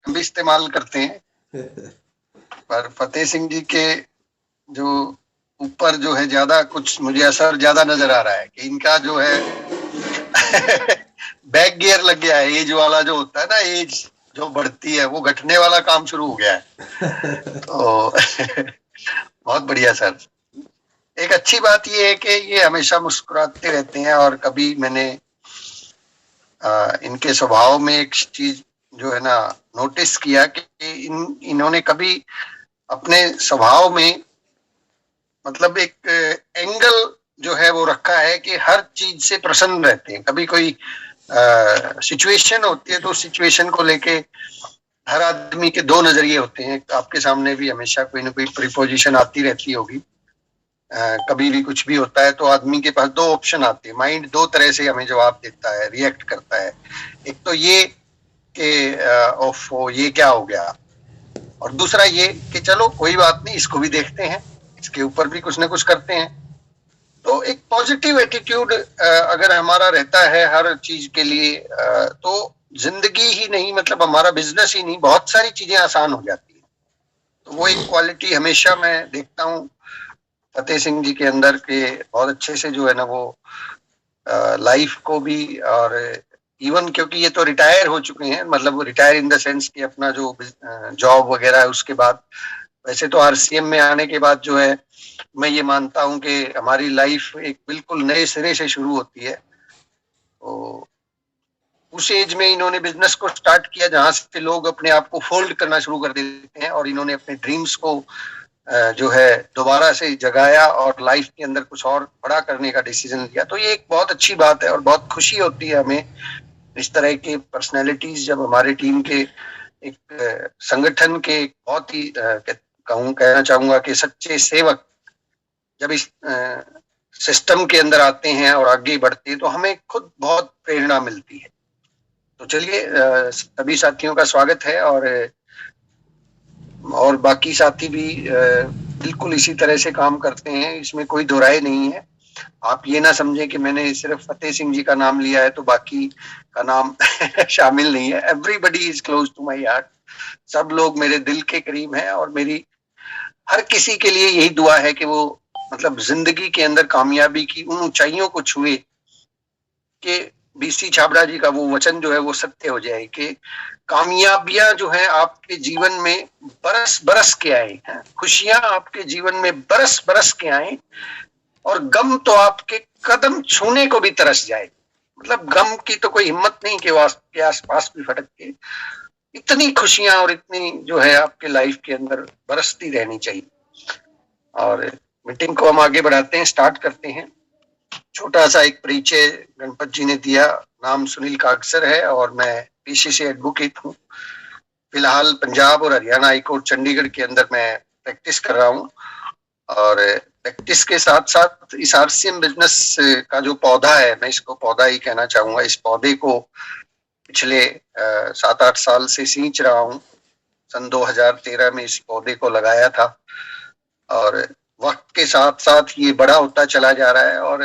हम भी इस्तेमाल करते हैं, पर फतेह सिंह जी के जो ऊपर जो है ज्यादा कुछ मुझे असर ज्यादा नजर आ रहा है कि इनका जो है बैक गियर लग गया है। एज वाला जो होता है ना, एज जो बढ़ती है वो घटने वाला काम शुरू हो गया है। तो बहुत बढ़िया सर। एक अच्छी बात ये है कि ये हमेशा मुस्कुराते रहते हैं, और कभी मैंने इनके स्वभाव में एक चीज जो है ना नोटिस किया कि इन्होंने कभी अपने स्वभाव में मतलब एक एंगल जो है वो रखा है कि हर चीज से प्रसन्न रहते हैं। कभी कोई सिचुएशन होती है तो सिचुएशन को लेके हर आदमी के दो नजरिए होते हैं। आपके सामने भी हमेशा कोई ना कोई प्रीपोजिशन आती रहती होगी। कभी भी कुछ भी होता है तो आदमी के पास दो ऑप्शन आते हैं, माइंड दो तरह से हमें जवाब देता है, रिएक्ट करता है। एक तो ये कि ओफो ये क्या हो गया, और दूसरा ये कि चलो कोई बात नहीं, इसको भी देखते हैं, इसके ऊपर भी कुछ ना कुछ करते हैं। तो एक पॉजिटिव एटीट्यूड अगर हमारा रहता है हर चीज के लिए, तो जिंदगी ही नहीं मतलब हमारा बिजनेस ही नहीं, बहुत सारी चीजें आसान हो जाती है। तो वो एक क्वालिटी हमेशा मैं देखता हूँ फतेह सिंह जी के अंदर के, बहुत अच्छे से जो है ना वो लाइफ को भी, और इवन क्योंकि ये तो रिटायर हो चुके हैं, मतलब रिटायर इन द सेंस कि अपना जो जॉब वगैरह है उसके बाद, वैसे तो आरसीएम में आने के बाद जो है मैं ये मानता हूँ कि हमारी लाइफ एक बिल्कुल नए सिरे से शुरू होती है। तो उस एज में इन्होंने बिजनेस को स्टार्ट किया जहां से लोग अपने आप को फोल्ड करना शुरू कर देते हैं, और इन्होंने अपने ड्रीम्स को जो है दोबारा से जगाया और लाइफ के अंदर कुछ और बड़ा करने का डिसीजन लिया। तो ये एक बहुत अच्छी बात है और बहुत खुशी होती है हमें इस तरह के पर्सनैलिटीज जब हमारे टीम के एक संगठन के एक बहुत ही कहना चाहूंगा कि सच्चे सेवक जब इस सिस्टम के अंदर आते हैं और आगे बढ़ते हैं तो हमें खुद बहुत प्रेरणा मिलती है। तो चलिए सभी साथियों का स्वागत है, और बाकी साथी भी बिल्कुल इसी तरह से काम करते हैं, इसमें कोई दो राय नहीं है। आप ये ना समझें कि मैंने सिर्फ फतेह सिंह जी का नाम लिया है तो बाकी का नाम शामिल नहीं है। Everybody is close to my heart. सब लोग मेरे दिल के करीब हैं, और मेरी हर किसी के लिए यही दुआ है कि वो मतलब जिंदगी के अंदर कामयाबी की उन ऊंचाइयों को छुए कि बीसी छाबड़ा जी का वो वचन जो है वो सत्य हो जाए कि कामयाबियां जो है आपके जीवन में बरस बरस के आए हैं, खुशियां आपके जीवन में बरस बरस के आए, और गम तो आपके कदम छूने को भी तरस जाए। मतलब गम की तो कोई हिम्मत नहीं कि वो आपके आसपास भी फटक के, इतनी खुशियां और इतनी जो है आपके लाइफ के अंदर बरसती रहनी चाहिए। और मीटिंग को हम आगे बढ़ाते हैं, स्टार्ट करते हैं। छोटा सा एक परिचय गणपत जी ने दिया। नाम सुनील कागसर है और मैं पेशे से एडवोकेट हूँ। फिलहाल पंजाब और हरियाणा हाईकोर्ट चंडीगढ़ के अंदर मैं प्रैक्टिस कर रहा हूँ, और प्रैक्टिस के साथ साथ इस आरसीएम बिजनेस का जो पौधा है, मैं इसको पौधा ही कहना चाहूंगा, इस पौधे को पिछले 7-8 साल से सींच रहा हूँ। सन 2013 में इस पौधे को लगाया था, और वक्त के साथ साथ ये बड़ा होता चला जा रहा है। और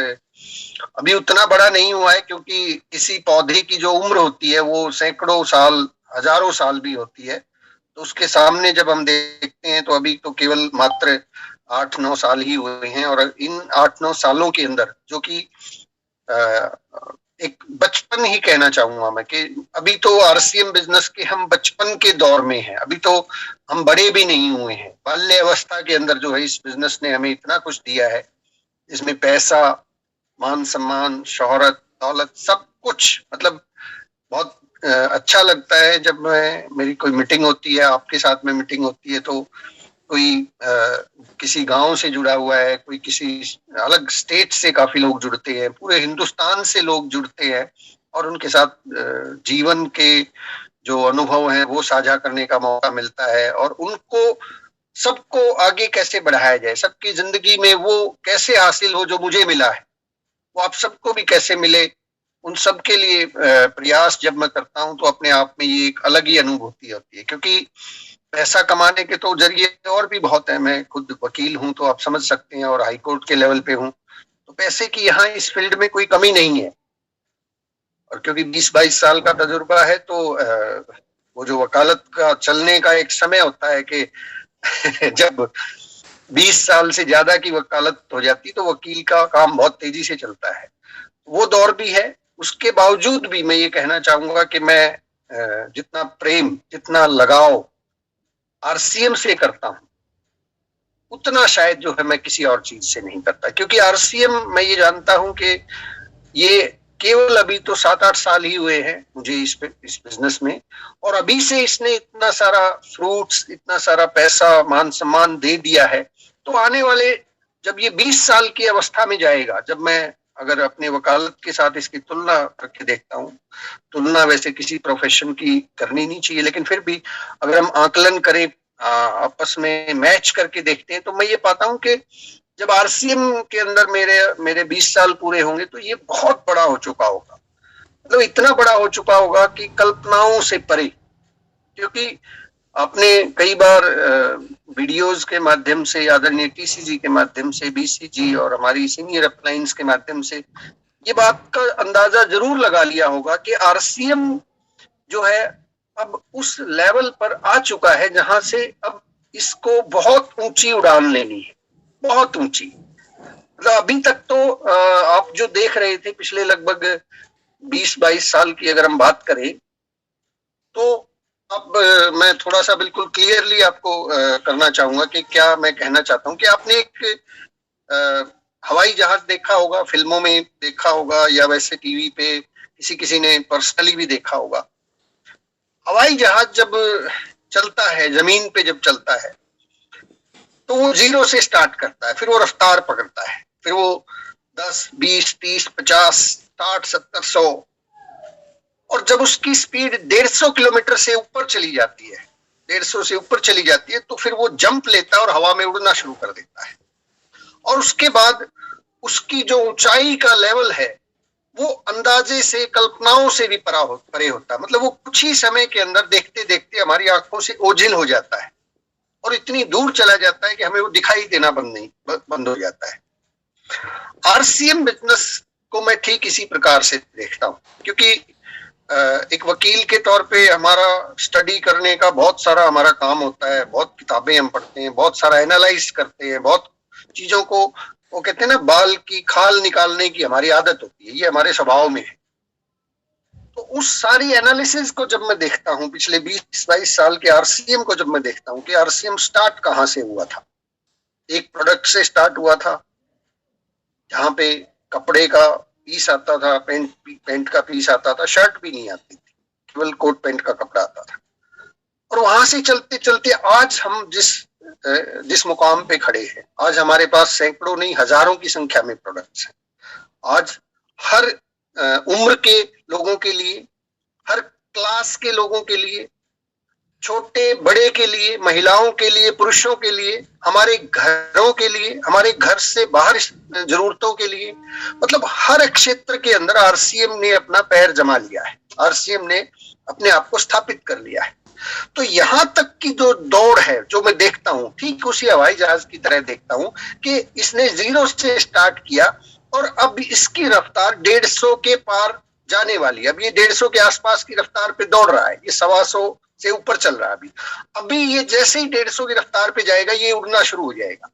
अभी उतना बड़ा नहीं हुआ है क्योंकि किसी पौधे की जो उम्र होती है वो सैकड़ों साल, हजारों साल भी होती है। तो उसके सामने जब हम देखते हैं तो अभी तो केवल मात्र 8-9 साल ही हुए हैं, और इन 8-9 सालों के अंदर जो कि एक बचपन ही कहना चाहूंगा मैं कि अभी तो आरसीएम बिजनेस के हम बचपन के दौर में हैं, अभी तो हम बड़े भी नहीं हुए हैं। बाल्य अवस्था के अंदर जो है इस बिजनेस ने हमें इतना कुछ दिया है, इसमें पैसा, मान सम्मान, शोहरत, दौलत, सब कुछ। मतलब बहुत अच्छा लगता है जब मेरी कोई मीटिंग होती है, आपके साथ में मीटिंग होती है, तो कोई किसी गांव से जुड़ा हुआ है, कोई किसी अलग स्टेट से काफी लोग जुड़ते हैं, पूरे हिंदुस्तान से लोग जुड़ते हैं, और उनके साथ जीवन के जो अनुभव हैं वो साझा करने का मौका मिलता है, और उनको सबको आगे कैसे बढ़ाया जाए, सबकी जिंदगी में वो कैसे हासिल हो जो मुझे मिला है, वो आप सबको भी कैसे मिले, उन सब के लिए प्रयास जब मैं करता हूं तो अपने आप में ये एक अलग ही अनुभूति होती है। क्योंकि पैसा कमाने के तो जरिए और भी बहुत है। मैं खुद वकील हूं तो आप समझ सकते हैं, और हाईकोर्ट के लेवल पे हूं, तो पैसे की यहाँ इस फील्ड में कोई कमी नहीं है। और क्योंकि 20-22 साल का तजुर्बा है तो वो जो वकालत का चलने का एक समय होता है कि जब 20 साल से ज्यादा की वकालत हो जाती तो वकील का काम बहुत तेजी से चलता है, वो दौर भी है। उसके बावजूद भी मैं ये कहना चाहूंगा कि मैं जितना प्रेम, जितना लगाव आरसीएम से करता हूं, उतना शायद जो है मैं किसी और चीज से नहीं करता, क्योंकि आरसीएम मैं ये जानता हूं कि ये केवल अभी तो 7-8 साल ही हुए हैं मुझे इस बिजनेस में, और अभी से इसने इतना सारा फ्रूट्स, इतना सारा पैसा, मान सम्मान दे दिया है। तो आने वाले जब ये 20 साल की अवस्था में जाएगा, जब मैं अगर अपने वकालत के साथ इसकी तुलना करके देखता हूँ, तुलना वैसे किसी प्रोफेशन की करनी नहीं चाहिए, लेकिन फिर भी अगर हम आकलन करें, आपस में मैच करके देखते हैं, तो मैं ये पाता हूं कि जब आरसीएम के अंदर मेरे 20 साल पूरे होंगे तो ये बहुत बड़ा हो चुका होगा, मतलब इतना बड़ा हो चुका होगा कि कल्पनाओं से परे। क्योंकि आपने कई बार वीडियोस के माध्यम से, आदरणीय टीसीजी के माध्यम से, बीसीजी और हमारी सीनियर अपलाइंस के माध्यम से ये बात का अंदाजा जरूर लगा लिया होगा कि आरसीएम जो है अब उस लेवल पर आ चुका है जहां से अब इसको बहुत ऊंची उड़ान लेनी है, बहुत ऊंची। मतलब अभी तक तो आप जो देख रहे थे पिछले लगभग 20-22 साल की अगर हम बात करें, तो अब मैं थोड़ा सा बिल्कुल क्लियरली आपको करना चाहूंगा कि क्या मैं कहना चाहता हूं कि आपने एक हवाई जहाज देखा होगा, फिल्मों में देखा होगा, या वैसे टीवी पे किसी ने पर्सनली भी देखा होगा। हवाई जहाज जब चलता है, जमीन पे जब चलता है, तो वो 0 से स्टार्ट करता है, फिर वो रफ्तार पकड़ता है, फिर वो 10, 20, 30, 50, 60, 70, 100, और जब उसकी स्पीड 150 किलोमीटर से ऊपर चली जाती है, 150 से ऊपर चली जाती है, तो फिर वो जंप लेता है और हवा में उड़ना शुरू कर देता है। और उसके बाद उसकी जो ऊंचाई का लेवल है वो अंदाजे से, कल्पनाओं से भी परे होता है। मतलब वो कुछ ही समय के अंदर देखते देखते हमारी आंखों से ओझल हो जाता है और इतनी दूर चला जाता है कि हमें वो दिखाई देना बंद हो जाता है। आरसीएम बिजनेस को मैं ठीक इसी प्रकार से देखता हूँ, क्योंकि एक वकील के तौर पे हमारा स्टडी करने का बहुत सारा हमारा काम होता है, बहुत किताबें हम पढ़ते हैं, बहुत सारा एनालाइज करते हैं, बहुत चीजों को, वो कहते हैं ना, बाल की खाल निकालने की हमारी आदत होती है, ये हमारे स्वभाव में है। तो उस सारी एनालिसिस को जब मैं देखता हूँ, पिछले 20-22 साल के आरसीएम को जब मैं देखता हूँ कि आरसीएम स्टार्ट कहाँ से हुआ था। एक प्रोडक्ट से स्टार्ट हुआ था जहां पे कपड़े का पीस आता था, पेंट का पीस आता था, शर्ट भी नहीं आती थी, केवल कोट पैंट का कपड़ा आता था। और वहां से चलते चलते आज हम जिस मुकाम पे खड़े हैं, आज हमारे पास सैकड़ों नहीं हजारों की संख्या में प्रोडक्ट्स हैं। आज हर उम्र के लोगों के लिए, हर क्लास के लोगों के लिए, छोटे बड़े के लिए, महिलाओं के लिए, पुरुषों के लिए, हमारे घरों के लिए, हमारे घर से बाहर जरूरतों के लिए, मतलब हर क्षेत्र के अंदर आरसीएम ने अपना पैर जमा लिया है, आरसीएम ने अपने आप को स्थापित कर लिया है। तो यहां तक की जो दौड़ है, जो मैं देखता हूं, ठीक उसी हवाई जहाज की तरह देखता हूं कि इसने 0 से स्टार्ट किया और अब इसकी रफ्तार 150 के पार जाने वाली है। अब ये 150 के आसपास की रफ्तार पे दौड़ रहा है, ये 125 से ऊपर चल रहा है। अभी ये जैसे ही 150 की रफ्तार पे जाएगा, ये उड़ना शुरू हो जाएगा,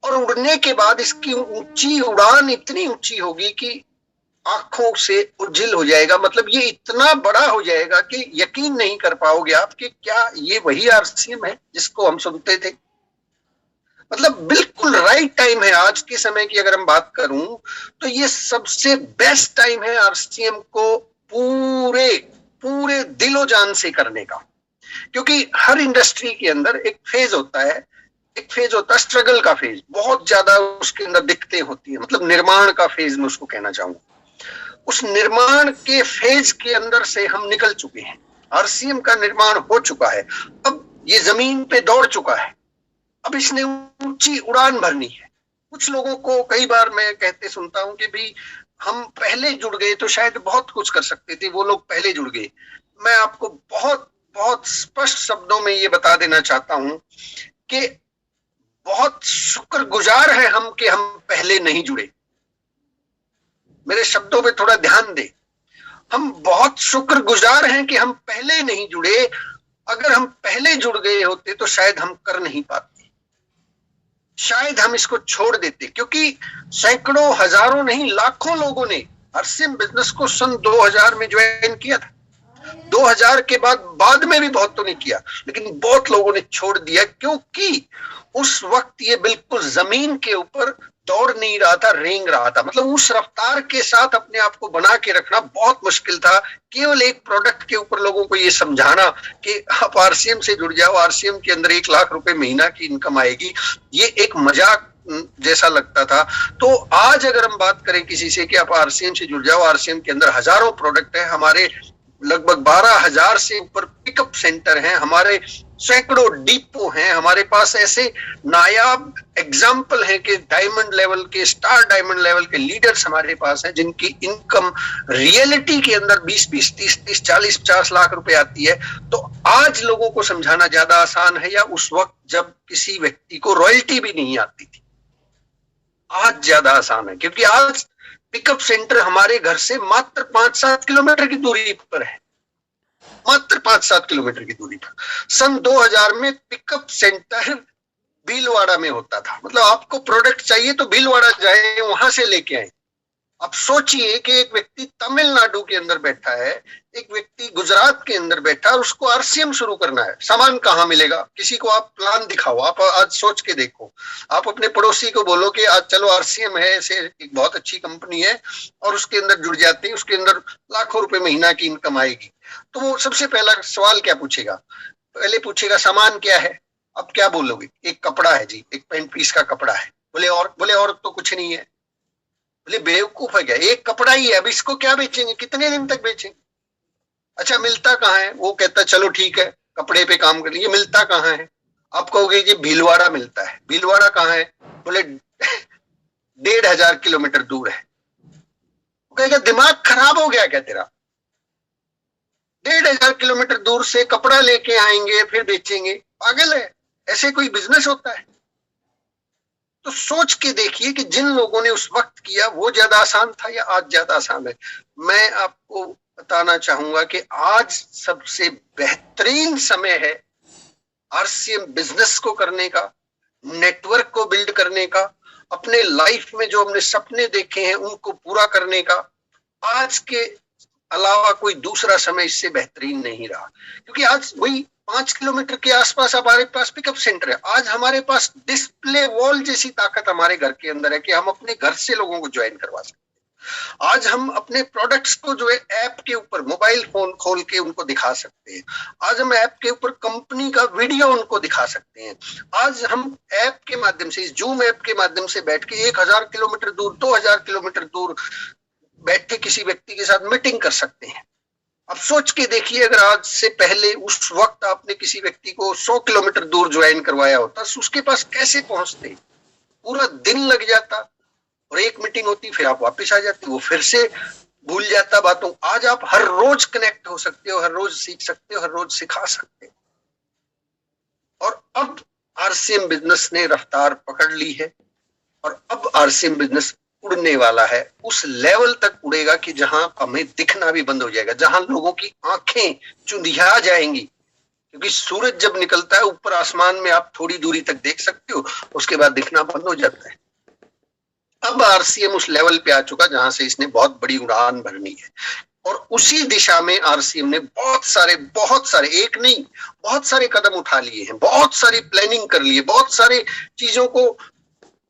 और उड़ने के बाद इसकी ऊंची उड़ान इतनी ऊंची होगी कि आंखों से ओझल हो जाएगा। मतलब ये इतना बड़ा हो जाएगा कि यकीन नहीं कर पाओगे आप कि क्या ये वही आरसीएम है जिसको हम सुनते थे। मतलब बिल्कुल राइट टाइम है। आज के समय की अगर हम बात करूं तो ये सबसे बेस्ट टाइम है आरसीएम को पूरे दिलो जान से करने का, क्योंकि हर इंडस्ट्री के अंदर एक फेज होता है, स्ट्रगल का फेज, बहुत ज्यादा उसके अंदर दिक्कतें होती है, मतलब निर्माण का फेज मैं उसको कहना चाहूंगा। उस निर्माण के फेज के अंदर से हम निकल चुके हैं, आरसीएम का निर्माण हो चुका है, अब ये जमीन पे दौड़ चुका है, अब इसने ऊंची उड़ान भरनी है। कुछ लोगों को कई बार मैं कहते सुनता हूं कि भाई हम पहले जुड़ गए तो शायद बहुत कुछ कर सकते थे, वो लोग पहले जुड़ गए। मैं आपको बहुत बहुत स्पष्ट शब्दों में ये बता देना चाहता हूं कि बहुत शुक्रगुजार है हम कि हम पहले नहीं जुड़े। मेरे शब्दों पे थोड़ा ध्यान दे। हम बहुत शुक्रगुजार हैं कि हम पहले नहीं जुड़े। अगर हम पहले जुड़ गए होते तो शायद हम कर नहीं पाते, शायद हम इसको छोड़ देते, क्योंकि सैकड़ों, हजारों नहीं, लाखों लोगों ने आरसीएम बिजनेस को सन 2000 में ज्वाइन किया था। 2000 के बाद में भी बहुतों ने किया, लेकिन बहुत लोगों ने छोड़ दिया, क्योंकि उस वक्त ये बिल्कुल जमीन के ऊपर दौड़ नहीं रहा था, रेंग रहा था। मतलब उस रफ्तार के साथ अपने आप को बना के रखना बहुत मुश्किल था। केवल एक प्रोडक्ट के ऊपर लोगों को ये समझाना कि आप आरसीएम से जुड़ जाओ, आरसीएम के अंदर 1 लाख रुपए महीना की इनकम आएगी, ये एक मजाक जैसा लगता था। तो आज अगर हम बात करें किसी से कि आप आरसीएम से जुड़ जाओ, आरसीएम के अंदर हजारों प्रोडक्ट है, हमारे लगभग 12,000 से ऊपर पिकअप सेंटर हैं, हमारे सैकड़ों डिपो हैं, हमारे पास ऐसे नायाब एग्जाम्पल हैं कि डायमंड लेवल के, स्टार डायमंड लेवल के लीडर्स हमारे पास हैं, जिनकी इनकम रियलिटी के अंदर 20-20, 30-30, 40-50 लाख रुपए आती है। तो आज लोगों को समझाना ज्यादा आसान है, या उस वक्त जब किसी व्यक्ति को रॉयल्टी भी नहीं आती थी? आज ज्यादा आसान है, क्योंकि आज पिकअप सेंटर हमारे घर से मात्र 5-7 किलोमीटर की दूरी पर है, मात्र 5-7 किलोमीटर की दूरी पर। सन 2000 में पिकअप सेंटर भीलवाड़ा में होता था। मतलब आपको प्रोडक्ट चाहिए तो भीलवाड़ा जाए, वहां से लेके आए। अब सोचिए कि एक व्यक्ति तमिलनाडु के अंदर बैठा है, एक व्यक्ति गुजरात के अंदर बैठा है, उसको आरसीएम शुरू करना है, सामान कहाँ मिलेगा? किसी को आप प्लान दिखाओ, आप आज सोच के देखो, आप अपने पड़ोसी को बोलो कि आज चलो आरसीएम है, ऐसे एक बहुत अच्छी कंपनी है और उसके अंदर जुड़ जाते हैं, उसके अंदर लाखों रुपए महीना की इनकम आएगी। तो वो सबसे पहला सवाल क्या पूछेगा? पहले पूछेगा सामान क्या है। अब क्या बोलोगे? एक कपड़ा है जी, एक पैंट पीस का कपड़ा है। बोले और तो कुछ नहीं है। बोले बेवकूफ है क्या, एक कपड़ा ही है, अब इसको क्या बेचेंगे, कितने दिन तक बेचेंगे? अच्छा मिलता कहाँ है? वो कहता चलो ठीक है कपड़े पे काम कर लीजिए, मिलता कहाँ है? आप कहोगे जी भीलवाड़ा मिलता है। भीलवाड़ा कहाँ है? बोले 1,500 किलोमीटर दूर है। कहेगा दिमाग खराब हो गया क्या तेरा? 1,500 किलोमीटर दूर से कपड़ा लेके आएंगे फिर बेचेंगे? पागल है, ऐसे कोई बिजनेस होता है? तो सोच के देखिए कि जिन लोगों ने उस वक्त किया वो ज्यादा आसान था या आज ज्यादा आसान है? मैं आपको बताना चाहूंगा कि आज सबसे बेहतरीन समय है आरसीएम बिजनेस को करने का, नेटवर्क को बिल्ड करने का, अपने लाइफ में जो हमने सपने देखे हैं उनको पूरा करने का। आज के अलावा कोई दूसरा समय इससे बेहतरीन नहीं रहा, क्योंकि आज वही 5 किलोमीटर के आसपास हमारे पास पिकअप सेंटर है। आज हमारे पास डिस्प्ले वॉल जैसी ताकत हमारे घर के अंदर है कि हम अपने घर से लोगों को ज्वाइन करवा सकते हैं। आज हम अपने प्रोडक्ट्स को जो है ऐप के ऊपर मोबाइल फोन खोल के उनको दिखा सकते हैं। आज हम ऐप के ऊपर कंपनी का वीडियो उनको दिखा सकते हैं। आज हम ऐप के माध्यम से, इस जूम ऐप के माध्यम से बैठ के 1000 किलोमीटर दूर, 2000 किलोमीटर दूर बैठे किसी व्यक्ति के साथ मीटिंग कर सकते हैं। अब सोच के देखिए, अगर आज से पहले उस वक्त आपने किसी व्यक्ति को 100 किलोमीटर दूर ज्वाइन करवाया होता, उसके पास कैसे पहुंचते? पूरा दिन लग जाता और एक मीटिंग होती, फिर आप वापस आ जाते, वो फिर से भूल जाता बातों। आज आप हर रोज कनेक्ट हो सकते हो, हर रोज सीख सकते हो, हर रोज सिखा सकते हो। और अब आरसीएम बिजनेस ने रफ्तार पकड़ ली है और अब आरसीएम बिजनेस उड़ने वाला है। उस लेवल तक उड़ेगा कि जहां हमें दिखना भी बंद हो जाएगा, जहां लोगों की आंखें चुंधिया जाएंगी, क्योंकि सूरज जब निकलता है ऊपर आसमान में आप थोड़ी दूरी तक देख सकते हो, उसके बाद दिखना बंद हो जाता है। अब आरसीएम उस लेवल पे आ चुका जहां से इसने बहुत बड़ी उड़ान भरनी है और उसी दिशा में आरसीएम ने बहुत सारे एक नहीं बहुत सारे कदम उठा लिए हैं, बहुत सारी प्लानिंग कर ली है, बहुत सारे चीजों को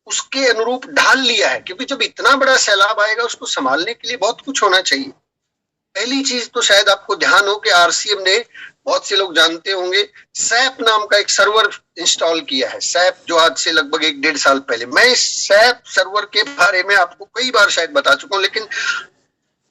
उसके अनुरूप ढाल लिया है, क्योंकि जब इतना बड़ा सैलाब आएगा उसको संभालने के लिए बहुत कुछ होना चाहिए। पहली चीज तो शायद आपको ध्यान हो कि आरसीएम ने, बहुत से लोग जानते होंगे, सैप नाम का एक सर्वर इंस्टॉल किया है। सैप जो आज से लगभग 1-1.5 साल पहले, मैं इस सैप सर्वर के बारे में आपको कई बार शायद बता चुका हूं, लेकिन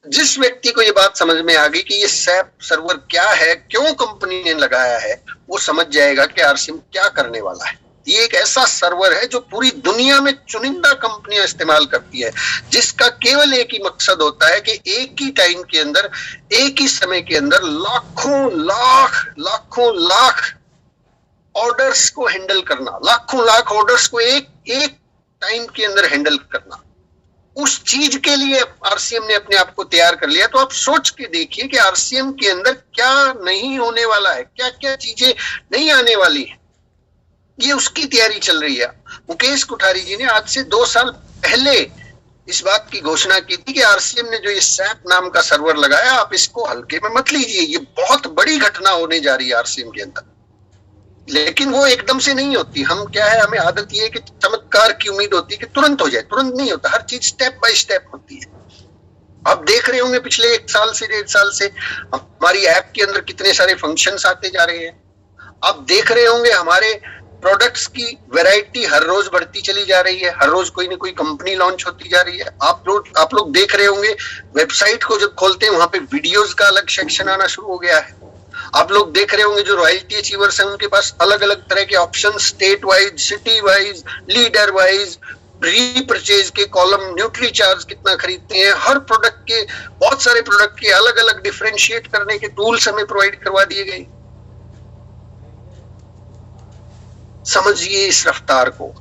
जिस व्यक्ति को ये बात समझ में आ गई कि ये सैप सर्वर क्या है, क्यों कंपनी ने लगाया है, वो समझ जाएगा कि आरसीएम क्या करने वाला है। ये एक ऐसा सर्वर है जो पूरी दुनिया में चुनिंदा कंपनियां इस्तेमाल करती है, जिसका केवल एक ही मकसद होता है कि एक ही टाइम के अंदर, एक ही समय के अंदर लाखों लाख ऑर्डर्स को हैंडल करना, लाखों लाख ऑर्डर्स को एक टाइम के अंदर हैंडल करना। उस चीज के लिए आरसीएम ने अपने आप को तैयार कर लिया। तो आप सोच के देखिए कि आरसीएम के अंदर क्या नहीं होने वाला है, क्या क्या चीजें नहीं आने वाली है, ये उसकी तैयारी चल रही है। मुकेश कोठारी जी ने आज से 2 साल पहले इस बात की घोषणा की थी कि आरसीएम ने जो ये सैप नाम का सर्वर लगाया, आप इसको हल्के में मत लीजिए, ये बहुत बड़ी घटना होने जा रही है आरसीएम के अंदर। लेकिन वो एकदम से नहीं होती। हम क्या है, हमें आदत ये है कि चमत्कार की उम्मीद होती है कि तुरंत हो जाए, तुरंत नहीं होता। हर चीज स्टेप बाय स्टेप होती है। आप देख रहे होंगे पिछले 1 साल से 1.5 साल से हमारी ऐप के अंदर कितने सारे फंक्शंस आते जा रहे हैं। आप देख रहे होंगे हमारे प्रोडक्ट्स की वैरायटी हर रोज बढ़ती चली जा रही है, हर रोज कोई ना कोई कंपनी लॉन्च होती जा रही है। आप लोग देख रहे होंगे वेबसाइट को जब खोलते हैं वहां पे वीडियोस का अलग सेक्शन आना शुरू हो गया है। आप लोग देख रहे होंगे जो रॉयल्टी अचीवर्स हैं उनके पास अलग अलग तरह के option, state wise, city wise, leader wise, री परचेज के कॉलम, न्यूट्री चार्ज कितना खरीदते हैं, हर प्रोडक्ट के, बहुत सारे प्रोडक्ट के अलग अलग डिफरेंशिएट करने के टूल्स हमें प्रोवाइड करवा दिए गए। समझिए इस रफ्तार को,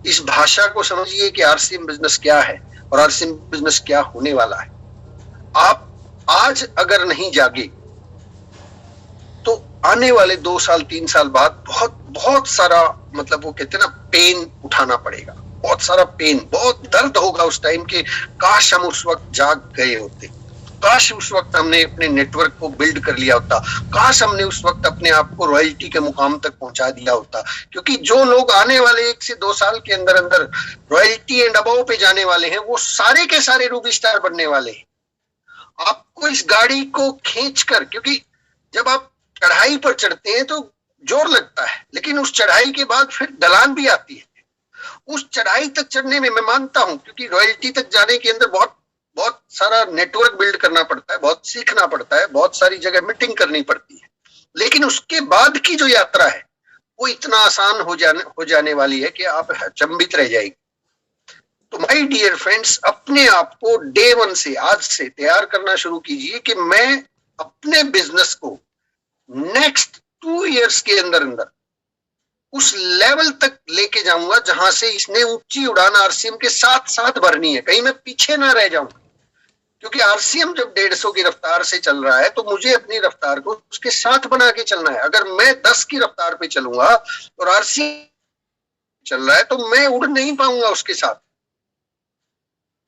इस भाषा को समझिए कि आरसीएम बिजनेस क्या है और आरसीएम बिजनेस क्या होने वाला है। आप आज अगर नहीं जागे तो आने वाले 2 साल 3 साल बाद बहुत बहुत सारा, मतलब वो कहते हैं ना, पेन उठाना पड़ेगा। बहुत सारा पेन, बहुत दर्द होगा उस टाइम के। काश हम उस वक्त जाग गए होते, काश उस वक्त हमने अपने नेटवर्क को बिल्ड कर लिया होता, काश हमने उस वक्त अपने आप को रॉयल्टी के मुकाम तक पहुंचा दिया होता। क्योंकि जो लोग आने वाले 1 से 2 साल के अंदर अंदर रॉयल्टी एंड अबव पे जाने वाले हैं, वो सारे के सारे रूबी स्टार बनने वाले हैं। आपको इस गाड़ी को खींचकर, क्योंकि जब आप चढ़ाई पर चढ़ते हैं तो जोर लगता है, लेकिन उस चढ़ाई के बाद फिर ढलान भी आती है। उस चढ़ाई तक चढ़ने में मैं मानता हूं, क्योंकि रॉयल्टी तक जाने के अंदर बहुत बहुत सारा नेटवर्क बिल्ड करना पड़ता है, बहुत सीखना पड़ता है, बहुत सारी जगह मीटिंग करनी पड़ती है। लेकिन उसके बाद की जो यात्रा है वो इतना आसान हो जाने वाली है कि आप अचंभित रह जाएंगे। तो माय डियर फ्रेंड्स, अपने आप को डे 1 से, आज से तैयार करना शुरू कीजिए कि मैं अपने बिजनेस को नेक्स्ट 2 इयर्स के अंदर अंदर उस लेवल तक लेके जाऊंगा जहां से इसने ऊंची उड़ान आरसीएम के साथ साथ भरनी है, कहीं मैं पीछे ना रह जाऊं। क्योंकि आरसीएम जब 150 की रफ्तार से चल रहा है तो मुझे अपनी रफ्तार को उसके साथ बना के चलना है। अगर मैं 10 की रफ्तार पे चलूंगा और आरसीएम चल रहा है तो मैं उड़ नहीं पाऊंगा उसके साथ,